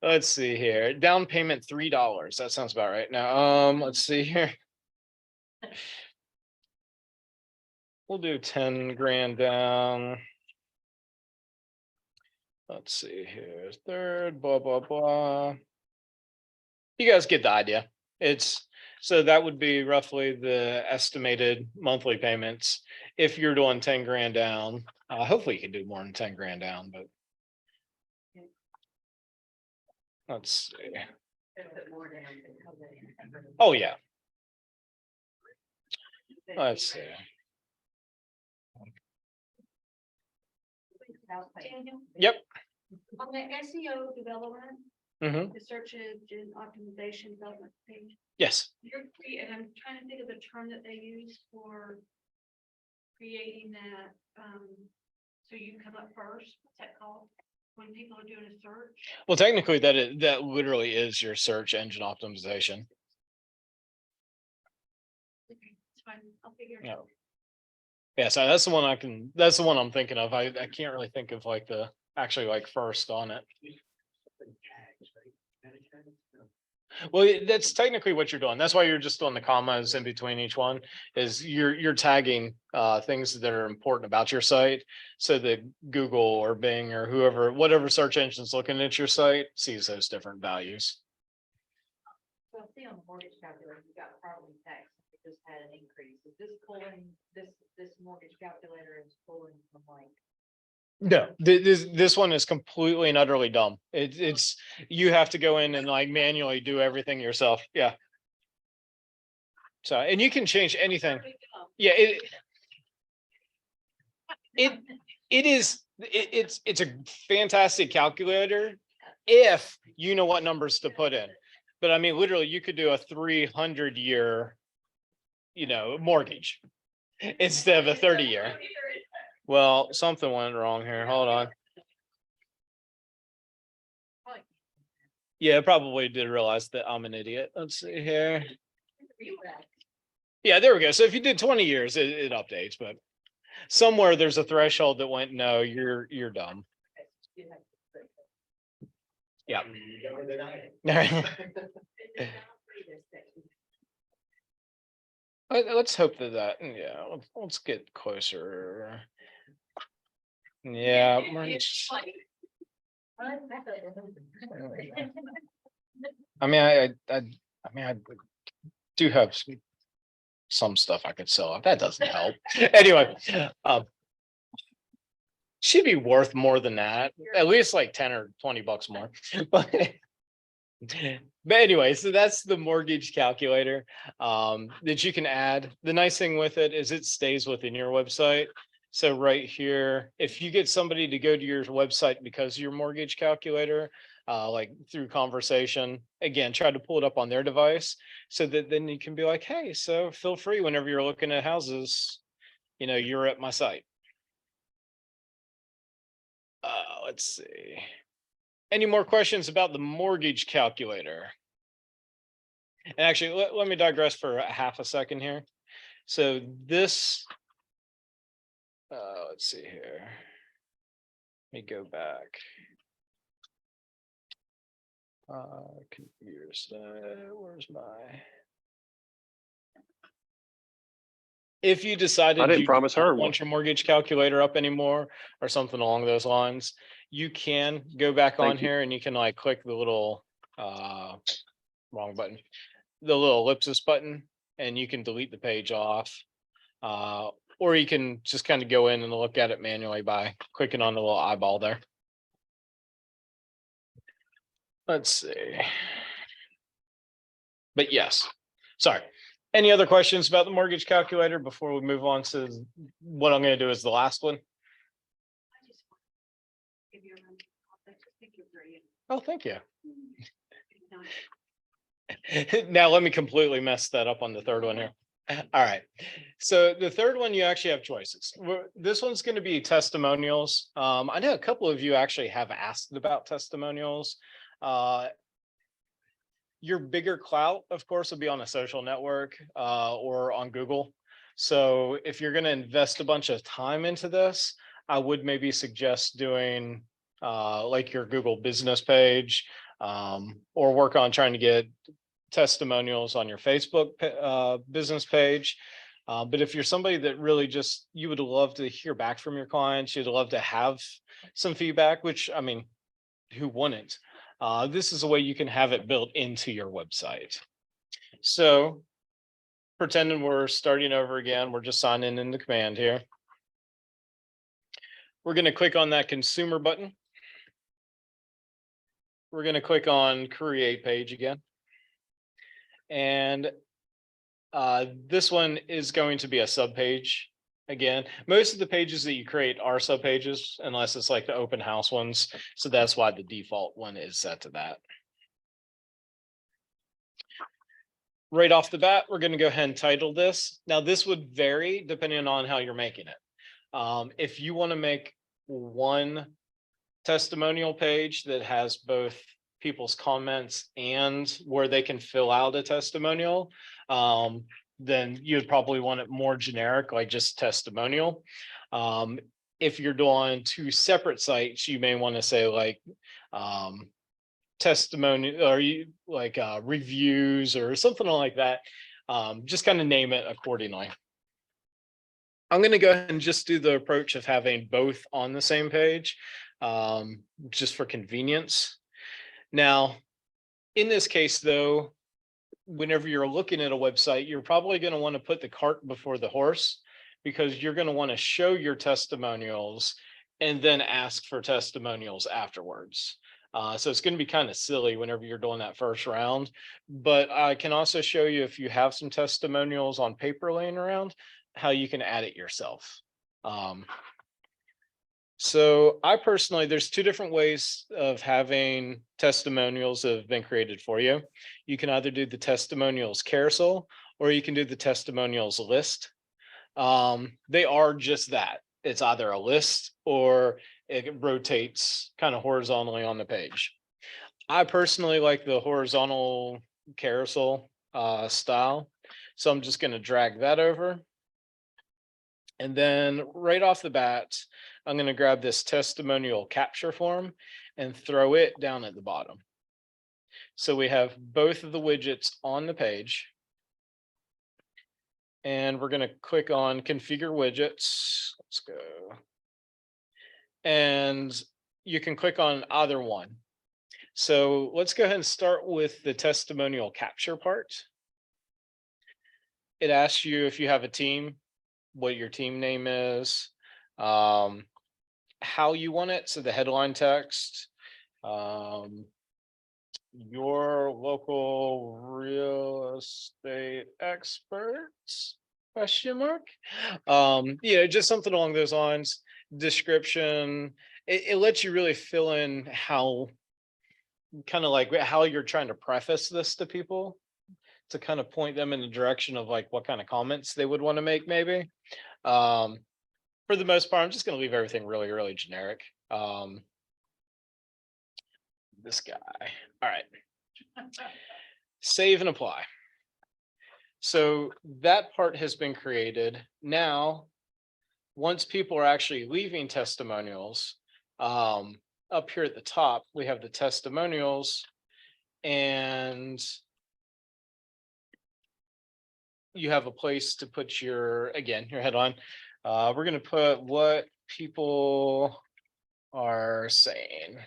Let's see here. Down payment $3. That sounds about right. Now, let's see here. We'll do 10 grand down. Let's see here. Third, blah, blah, blah. You guys get the idea. It's so that would be roughly the estimated monthly payments if you're doing 10 grand down. Hopefully you can do more than 10 grand down, but let's see. Oh, yeah. Let's see. Yep. On the SEO development, Hmm. the search engine optimization development page, Yes. and I'm trying to think of the term that they use for creating that, so you come up first, what's that called? When people are doing a search? Well, technically that literally is your search engine optimization. Okay, it's fine, I'll figure it Yeah. out. Yeah, so that's the one I'm thinking of. I can't really think of like the actually like first on it. Well, that's technically what you're doing. That's why you're just doing the commas in between each one is you're tagging things that are important about your site so that Google or Bing or whatever search engine's looking at your site sees those different values. So I see on the mortgage calculator, you got property tax, it just had an increase. Is this pulling, this mortgage calculator is pulling from like? No, this one is completely and utterly dumb. It's you have to go in and like manually do everything yourself. Yeah. So and you can change anything. Yeah, it's a fantastic calculator if you know what numbers to put in. But I mean, literally, you could do a 300-year, mortgage instead of a 30-year. Well, something went wrong here. Hold on. Yeah, I probably did realize that I'm an idiot. Let's see here. Yeah, there we go. So if you did 20 years, it updates, but somewhere there's a threshold that went, no, you're dumb. Yeah. Let's hope that, yeah, let's get closer. Yeah. I mean, I do have some stuff I could sell. That doesn't help. Anyway, should be worth more than that, at least like 10 or 20 bucks more. But anyway, so that's the mortgage calculator that you can add. The nice thing with it is it stays within your website. So right here, if you get somebody to go to your website because of your mortgage calculator, like through conversation, again, try to pull it up on their device so that then you can be like, hey, so feel free whenever you're looking at houses, you're at my site. Let's see. Any more questions about the mortgage calculator? And actually, let me digress for a half a second here. So this, let's see here. Let me go back. Computer site, where's my? If you decided I didn't you promise don't her want your mortgage calculator up anymore or something along those lines, you can go back on Thank you. here and you can like click the little wrong button, the little ellipsis button, and you can delete the page off. Or you can just kind of go in and look at it manually by clicking on the little eyeball there. Let's see. But yes, Sorry. Any other questions about the mortgage calculator before we move on to what I'm going to do as the last one? I just want to give you a round of applause. I think you're brilliant. Oh, thank you. Nice. Now let me completely mess that up on the third one here. All right. So the third one, you actually have choices. This one's going to be testimonials. I know a couple of you actually have asked about testimonials. Your bigger clout, of course, will be on a social network or on Google. So if you're going to invest a bunch of time into this, I would maybe suggest doing like your Google business page or work on trying to get testimonials on your Facebook business page. But if you're somebody that really just, you would love to hear back from your clients, you'd love to have some feedback, which I mean, who wouldn't? This is a way you can have it built into your website. So pretending we're starting over again, we're just signing in the command here. We're going to click on that consumer button. We're going to click on create page again. And this one is going to be a sub page. Again, most of the pages that you create are sub pages, unless it's like the open house ones. So that's why the default one is set to that. Right off the bat, we're going to go ahead and title this. Now, this would vary depending on how you're making it. If you want to make one testimonial page that has both people's comments and where they can fill out a testimonial, then you'd probably want it more generic, like just testimonial. If you're doing two separate sites, you may want to say like testimony or you like reviews or something like that. Just kind of name it accordingly. I'm going to go ahead and just do the approach of having both on the same page, just for convenience. Now, in this case, though, whenever you're looking at a website, you're probably going to want to put the cart before the horse, because you're going to want to show your testimonials and then ask for testimonials afterwards. So it's going to be kind of silly whenever you're doing that first round, but I can also show you, if you have some testimonials on paper laying around, how you can add it yourself. So I personally, there's two different ways of having testimonials that have been created for you. You can either do the testimonials carousel or you can do the testimonials list. They are just that. It's either a list or it rotates kind of horizontally on the page. I personally like the horizontal carousel style. So I'm just going to drag that over. And then right off the bat, I'm going to grab this testimonial capture form and throw it down at the bottom. So we have both of the widgets on the page. And we're going to click on configure widgets. Let's go. And you can click on either one. So let's go ahead and start with the testimonial capture part. It asks you if you have a team, what your team name is, how you want it. So the headline text, your local real estate experts, question mark. Just something along those lines. Description. It lets you really fill in how, kind of like how you're trying to preface this to people, to kind of point them in the direction of like what kind of comments they would want to make maybe. For the most part, I'm just going to leave everything really, really generic. This guy. All right. Save and apply. So that part has been created. Now, once people are actually leaving testimonials, up here at the top, we have the testimonials, and you have a place to put your headline. We're going to put what people are saying.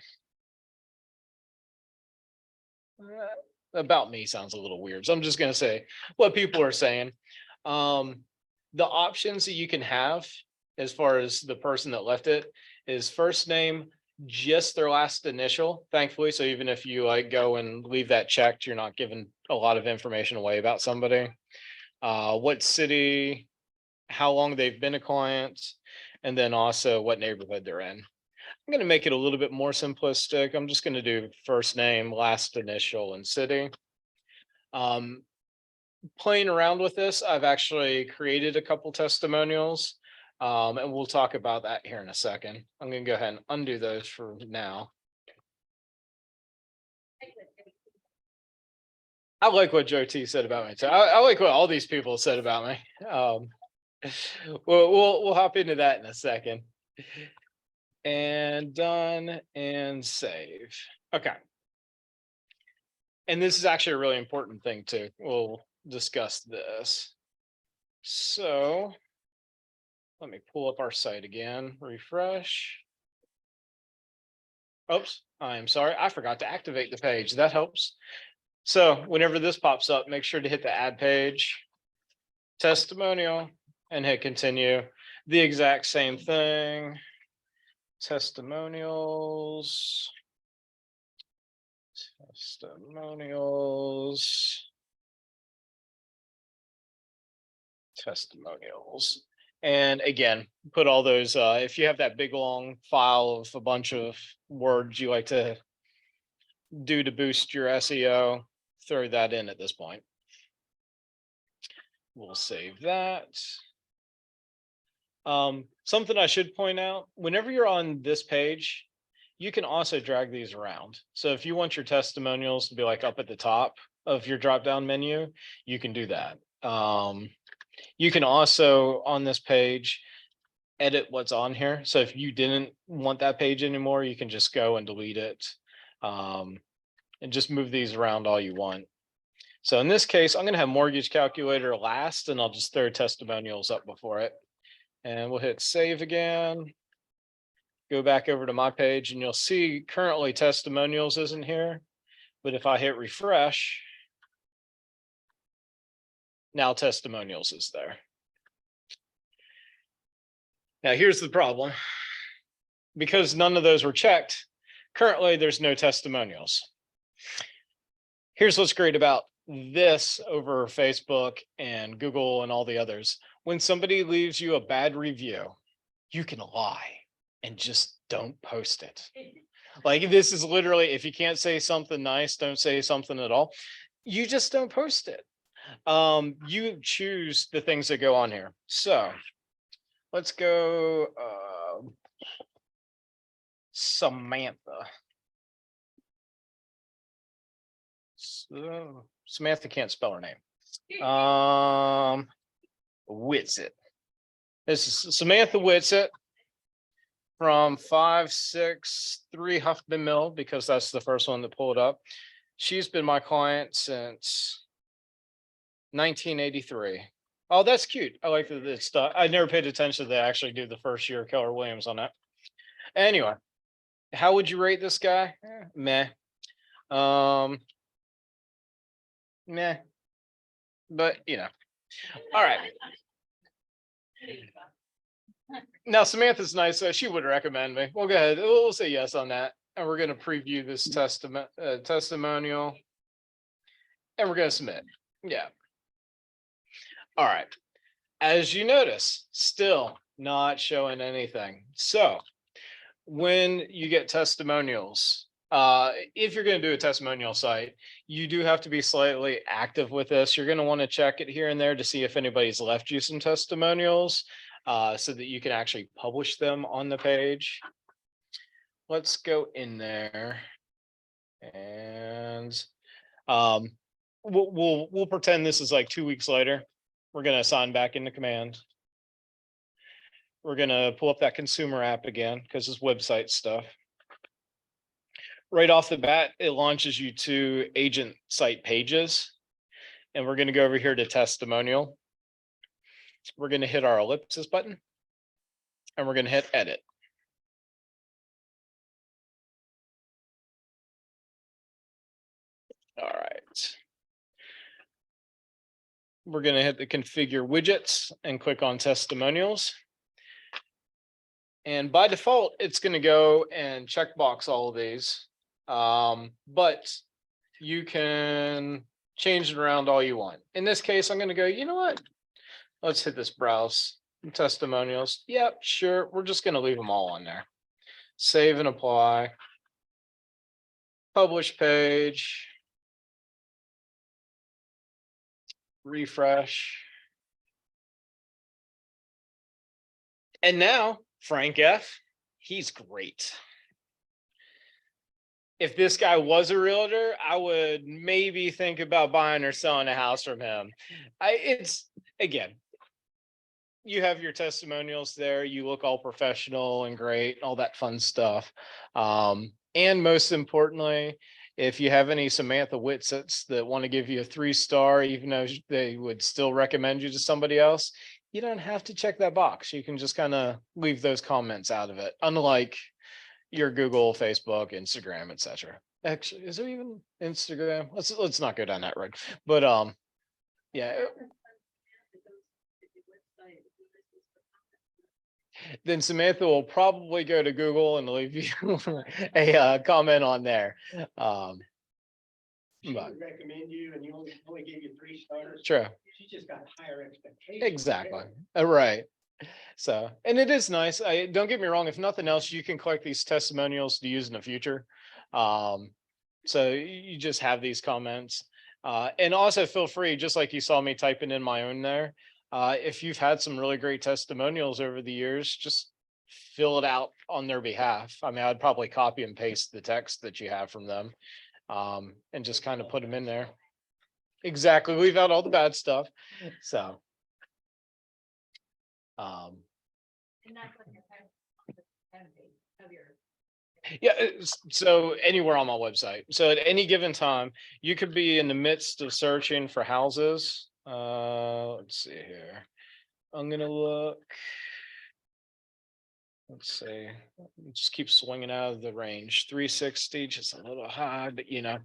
About me sounds a little weird, so I'm just going to say what people are saying. The options that you can have as far as the person that left it is first name, just their last initial, thankfully. So even if you like go and leave that checked, you're not giving a lot of information away about somebody. What city, how long they've been a client, and then also what neighborhood they're in. I'm going to make it a little bit more simplistic. I'm just going to do first name, last initial, and city. Playing around with this, I've actually created a couple testimonials, and we'll talk about that here in a second. I'm going to go ahead and undo those for now. I like what Joe T said about me too. I like what all these people said about me. We'll hop into that in a second. And done and save. Okay. And this is actually a really important thing too. We'll discuss this. So let me pull up our site again, refresh. Oops, I'm sorry. I forgot to activate the page. That helps. So whenever this pops up, make sure to hit the add page, testimonial, and hit continue. The exact same thing. Testimonials. Testimonials. And again, put all those, if you have that big long file of a bunch of words you like to do to boost your SEO, throw that in at this point. We'll save that. Something I should point out, whenever you're on this page, you can also drag these around. So if you want your testimonials to be like up at the top of your drop down menu, you can do that. You can also on this page edit what's on here. So if you didn't want that page anymore, you can just go and delete it, and just move these around all you want. So in this case, I'm going to have mortgage calculator last, and I'll just throw testimonials up before it. And we'll hit save again. Go back over to my page and you'll see currently testimonials isn't here. But if I hit refresh, now testimonials is there. Now here's the problem. Because none of those were checked, currently there's no testimonials. Here's what's great about this over Facebook and Google and all the others. When somebody leaves you a bad review, you can lie and just don't post it. Like this is literally, if you can't say something nice, don't say something at all. You just don't post it. You choose the things that go on here. So let's go Samantha. So, Samantha can't spell her name. Whitsett. This is Samantha Whitsett from 563 Huffman Mill, because that's the first one that pulled up. She's been my client since 1983. Oh, that's cute. I like that it's I never paid attention to they actually do the first year of Keller Williams on that. Anyway, how would you rate this guy? Meh. Meh. But you know. All right. Now Samantha's nice, so she would recommend me. We'll go ahead. We'll say yes on that. And we're going to preview this testimonial. And we're going to submit. Yeah. All right. As you notice, still not showing anything. So when you get testimonials, if you're going to do a testimonial site, you do have to be slightly active with this. You're going to want to check it here and there to see if anybody's left you some testimonials, so that you can actually publish them on the page. Let's go in there and we'll pretend this is like 2 weeks later. We're going to sign back into command. We're going to pull up that consumer app again because it's website stuff. Right off the bat, it launches you to agent site pages. And we're going to go over here to testimonial. We're going to hit our ellipsis button. And we're going to hit edit. All right. We're going to hit the configure widgets and click on testimonials. And by default, it's going to go and checkbox all of these. But you can change it around all you want. In this case, I'm going to go, you know what? Let's hit this browse testimonials. Yep, sure. We're just going to leave them all on there. Save and apply. Publish page. Refresh. And now Frank F., he's great. If this guy was a realtor, I would maybe think about buying or selling a house from him. It's again, you have your testimonials there. You look all professional and great, all that fun stuff. And most importantly, if you have any Samantha Whitsets that want to give you a 3-star, even though they would still recommend you to somebody else, you don't have to check that box. You can just kind of leave those comments out of it. Unlike your Google, Facebook, Instagram, etc. Actually, is there even Instagram? Let's not go down that road. But yeah. Then Samantha will probably go to Google and leave you a comment on there. She But would recommend you and you only gave you 3 stars. true. She just got higher expectations. Exactly. Right. So, and it is nice. Don't get me wrong. If nothing else, you can collect these testimonials to use in the future. So you just have these comments. And also feel free, just like you saw me typing in my own there. If you've had some really great testimonials over the years, just fill it out on their behalf. I mean, I'd probably copy and paste the text that you have from them, and just kind of put them in there. Exactly. Leave out all the bad stuff. So, And that's what of your. yeah, so anywhere on my website. So at any given time, you could be in the midst of searching for houses. Let's see here. I'm gonna look. Let's see. Just keep swinging out of the range. 360, just a little high, but you know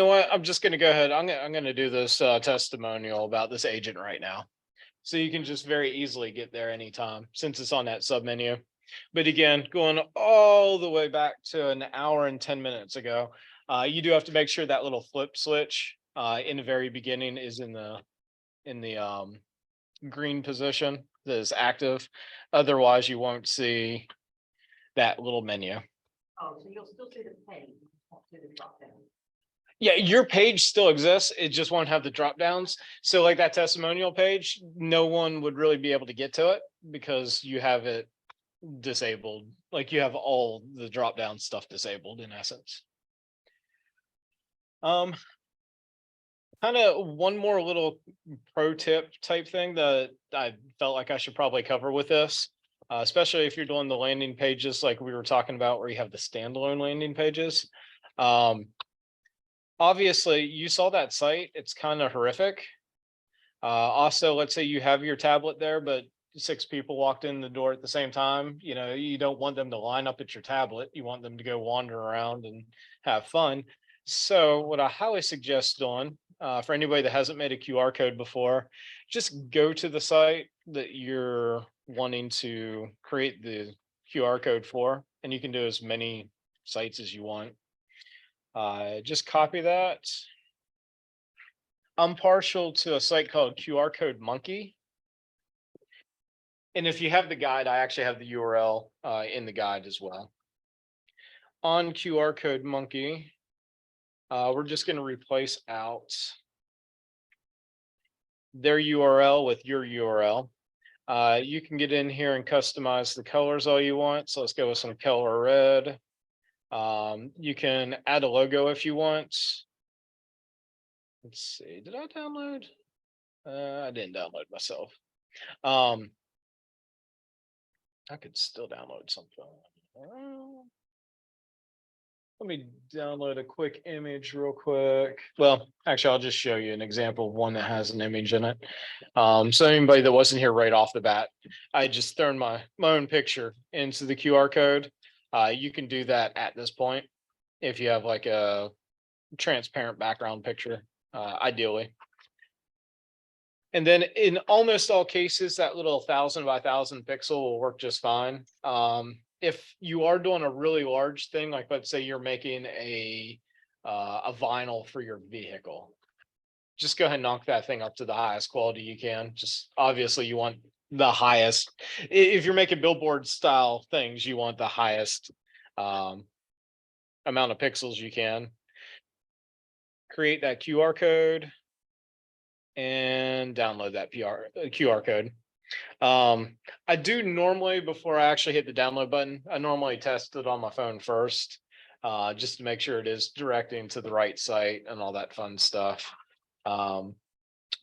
what? I'm just gonna go ahead. I'm gonna do this testimonial about this agent right now. So you can just very easily get there anytime since it's on that sub menu. But again, going all the way back to an hour and 10 minutes ago, you do have to make sure that little flip switch in the very beginning is in the green position that is active. Otherwise, you won't see that little menu. Oh, so you'll still see the page, see the drop down. Yeah, your page still exists. It just won't have the drop downs. So like that testimonial page, no one would really be able to get to it because you have it disabled. Like you have all the drop down stuff disabled in essence. Kind of one more little pro tip type thing that I felt like I should probably cover with this, especially if you're doing the landing pages like we were talking about, where you have the standalone landing pages. Obviously, you saw that site. It's kind of horrific. Also, let's say you have your tablet there, but 6 people walked in the door at the same time. You know, you don't want them to line up at your tablet. You want them to go wander around and have fun. So what I highly suggest doing, for anybody that hasn't made a QR code before, just go to the site that you're wanting to create the QR code for, and you can do as many sites as you want. Just copy that. I'm partial to a site called QR Code Monkey. And if you have the guide, I actually have the URL in the guide as well. On QR Code Monkey, we're just going to replace out their URL with your URL. You can get in here and customize the colors all you want. So let's go with some color red. You can add a logo if you want. Let's see, did I download? I didn't download myself. I could still download something. Let me download a quick image real quick. Well, actually, I'll just show you an example of one that has an image in it. So anybody that wasn't here right off the bat, I just thrown my own picture into the QR code. You can do that at this point if you have like a transparent background picture, ideally. And then in almost all cases, that little 1,000 by 1,000 pixel will work just fine. If you are doing a really large thing, like let's say you're making a vinyl for your vehicle, just go ahead and knock that thing up to the highest quality you can. Just obviously you want the highest. If you're making billboard style things, you want the highest amount of pixels you can. Create that QR code and download that QR code. I do normally, before I actually hit the download button, I normally test it on my phone first, just to make sure it is directing to the right site and all that fun stuff.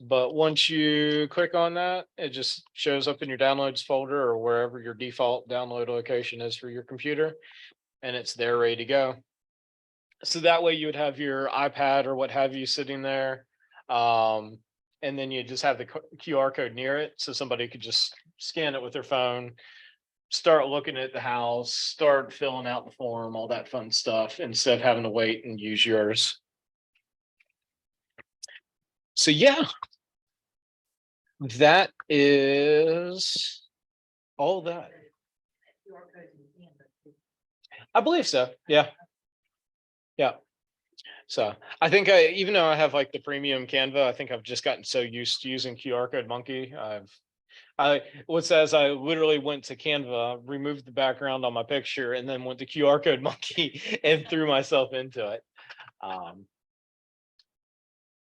But once you click on that, it just shows up in your downloads folder or wherever your default download location is for your computer, and it's there ready to go. So that way you would have your iPad or what have you sitting there. And then you just have the QR code near it. So somebody could just scan it with their phone, start looking at the house, start filling out the form, all that fun stuff, instead of having to wait and use yours. So yeah, that is all that. I believe so. Yeah. Yeah. So I think even though I have like the premium Canva, I think I've just gotten so used to using QR code monkey. What says I literally went to Canva, removed the background on my picture, and then went to QR code monkey and threw myself into it.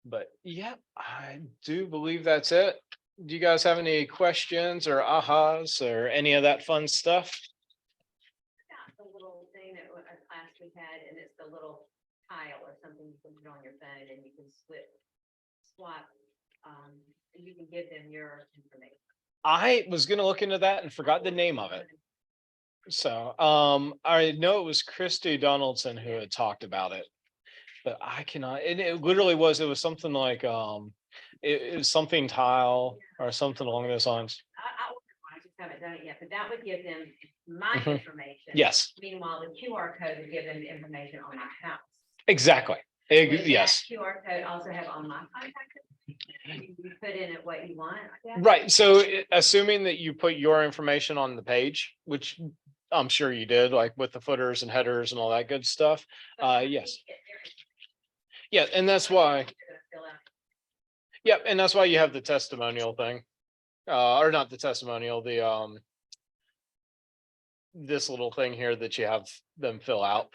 But yeah, I do believe that's it. Do you guys have any questions or ahas or any of that fun stuff? The little thing that a class we had, and it's the little tile or something you can put on your phone and you can swap, you can give them your information. I was gonna look into that and forgot the name of it. So I know it was Christy Donaldson who had talked about it, but I cannot, and it literally was, it was something like it was something tile or something along those lines. I just haven't done it yet, but that would give them my Mhm. information. Yes, Meanwhile, the QR code would give them the information on my house. exactly. Would that Yes. QR code also have on my contact? You put in it what you want, I guess? Right. So assuming that you put your information on the page, which I'm sure you did, like with the footers and headers and all that good stuff. Yes. Yeah, and that's why. Yep, and that's why you have the testimonial thing. Or not the testimonial, the this little thing here that you have them fill out.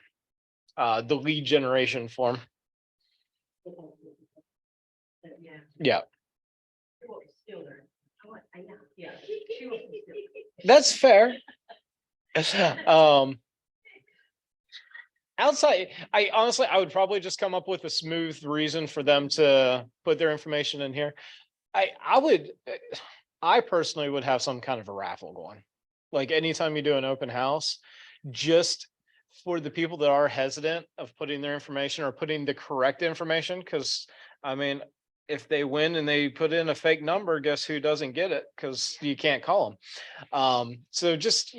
The lead generation form. Yeah. Yeah. Yeah. That's fair. Outside, I would probably just come up with a smooth reason for them to put their information in here. I personally would have some kind of a raffle going. Like anytime you do an open house, just for the people that are hesitant of putting their information or putting the correct information, because I mean, if they win and they put in a fake number, guess who doesn't get it? Because you can't call them. So just,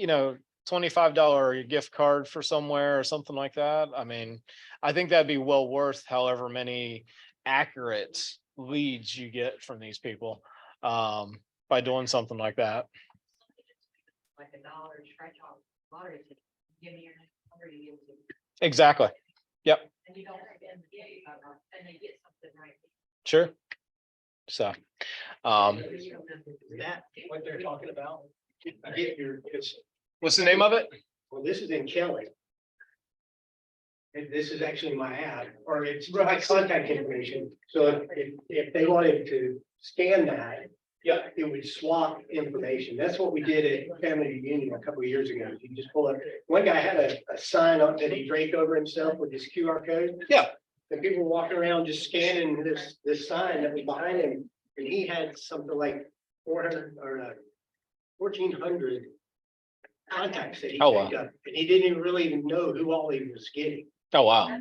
$25 gift card for somewhere or something like that. I mean, I think that'd be well worth however many accurate leads you get from these people by doing something like that. Like $1 scratch off lottery ticket. Give me your number, you give it to me. Exactly. Yep. And you don't have to and they get something right. Sure. So Is that what they're talking about? what's the name of it? Well, this is in Kelly. And this is actually my ad, or it's my contact information. So if they wanted to scan that, yeah, it would swap information. That's what we did at Family Reunion a couple of years ago. You just pull up. One guy had a sign up that he draped over himself with his QR code. Yeah. And people were walking around just scanning this sign that was behind him. And he had something like 400 or 1,400 contacts that he Oh, wow. picked up. And he didn't even really know who all he was getting. Oh, wow.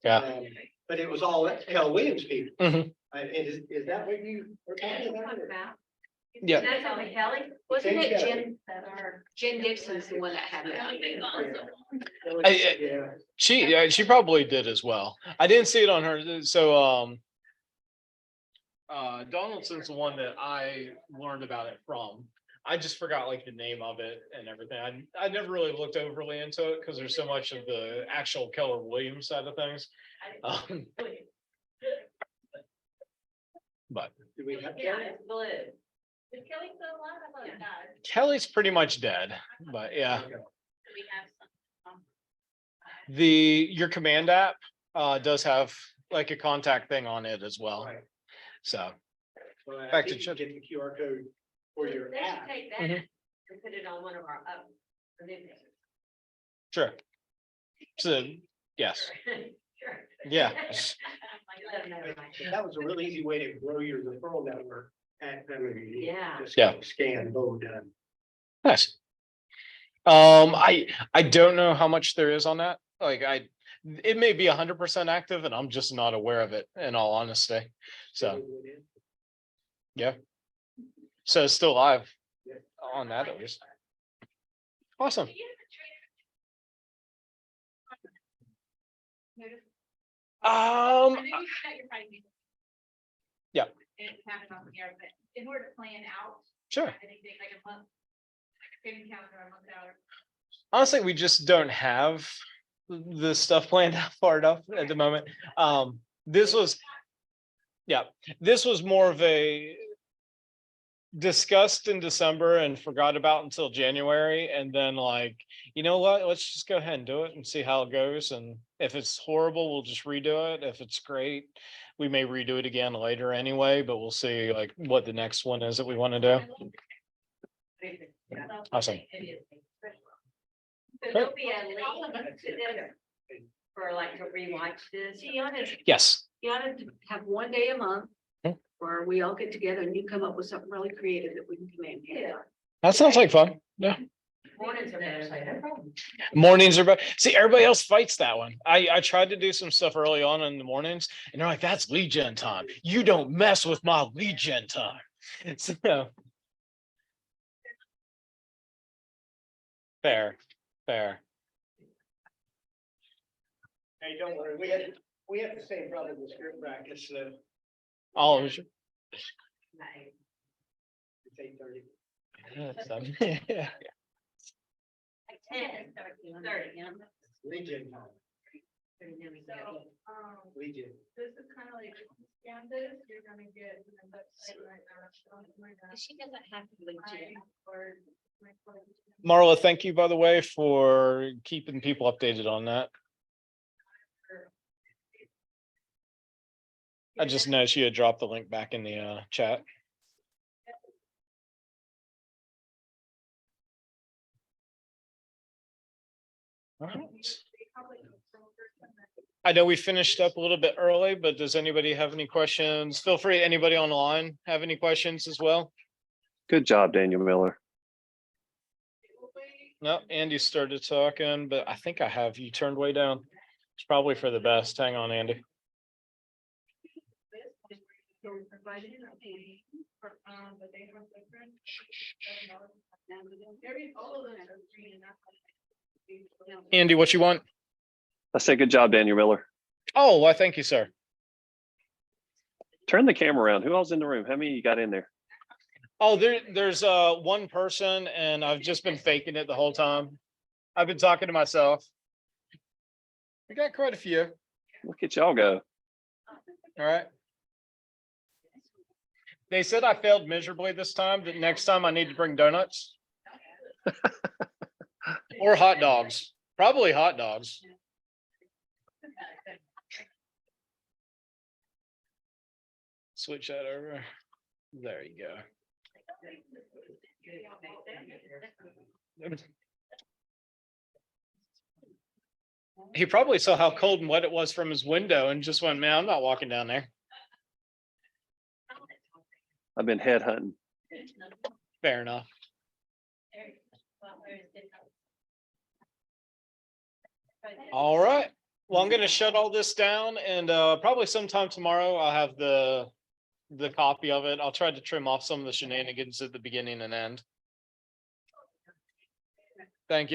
Yeah. But it was all Cal Williams people. Mhm. Is that what you were talking about? Yeah. That's on Kelly? Wasn't Think it so. Jen Dixon's the one that had that? Yeah. She probably did as well. I didn't see it on her. So Donaldson's the one that I learned about it from. I just forgot like the name of it and everything. I never really looked overly into it because there's so much of the actual Keller Williams side of things. But Do we have Yeah, Kelly? it's blue. Is Kelly still alive? I thought it died. Kelly's pretty much dead, but yeah. Okay. We have some. Your command app does have like a contact thing on it as well. Right. So Well, I Back to think you get the QR code for your They should app. take that Mhm. and put it on one of our new pages. sure. So yes, Sure. yeah. Let them know, right? That was a really easy way to grow your referral network. Yeah. Just Yeah. scan, boom, done. Nice. I don't know how much there is on that. Like it may be 100% active and I'm just not aware of it in all honesty. So yeah. So it's still live on that at least. Awesome. I know you set your pricing. Yeah. And it's happened on here, but in order to plan out, Sure. I think they like a month, like a saving calendar, a month out. Honestly, we just don't have the stuff planned out far enough at the moment. This was, yeah, this was more of a discussed in December and forgot about until January. And then like, you know what, let's just go ahead and do it and see how it goes. And if it's horrible, we'll just redo it. If it's great, we may redo it again later anyway, but we'll see like what the next one is that we want to do. Awesome. So there'll be a link to them for like to rewatch this. Yes. You ought to have one day a month Hmm. where we all get together and you come up with something really creative that we can come in. Yeah. That sounds like fun. Yeah. Mornings are better, like, no problem. Mornings are better. See, everybody else fights that one. I tried to do some stuff early on in the mornings and they're like, that's lead gen time. You don't mess with my lead gen time. So fair. Hey, don't worry, we had the same problem with script practice, so All of it. Right. it's 8:30. Yeah. Like 10, 30, you know? Legion time, So, Legion. this is kind of like, scan this, you're gonna get the website right now. She doesn't have to link to it. Marla, thank you, by the way, for keeping people updated on that. I just noticed you had dropped the link back in the chat. All right. I know we finished up a little bit early, but does anybody have any questions? Feel free, anybody on the line have any questions as well? Good job, Daniel Miller. No, Andy started talking, but I think I have you turned way down. It's probably for the best. Hang on, Andy. But they have different. All of them are free and that's like- Andy, what you want? I say good job, Daniel Miller. Oh, why, thank you, sir. Turn the camera around. Who else in the room? How many you got in there? Oh, there's one person and I've just been faking it the whole time. I've been talking to myself. We got quite a few. Look at y'all go. All right. They said I failed miserably this time, but next time I need to bring donuts. Or hot dogs, probably hot dogs. Switch that over. There you go. He probably saw how cold and wet it was from his window and just went, man, I'm not walking down there. I've been headhunting. Fair enough. All right. Well, I'm gonna shut all this down and probably sometime tomorrow I'll have the copy of it. I'll try to trim off some of the shenanigans at the beginning and end. Thank you.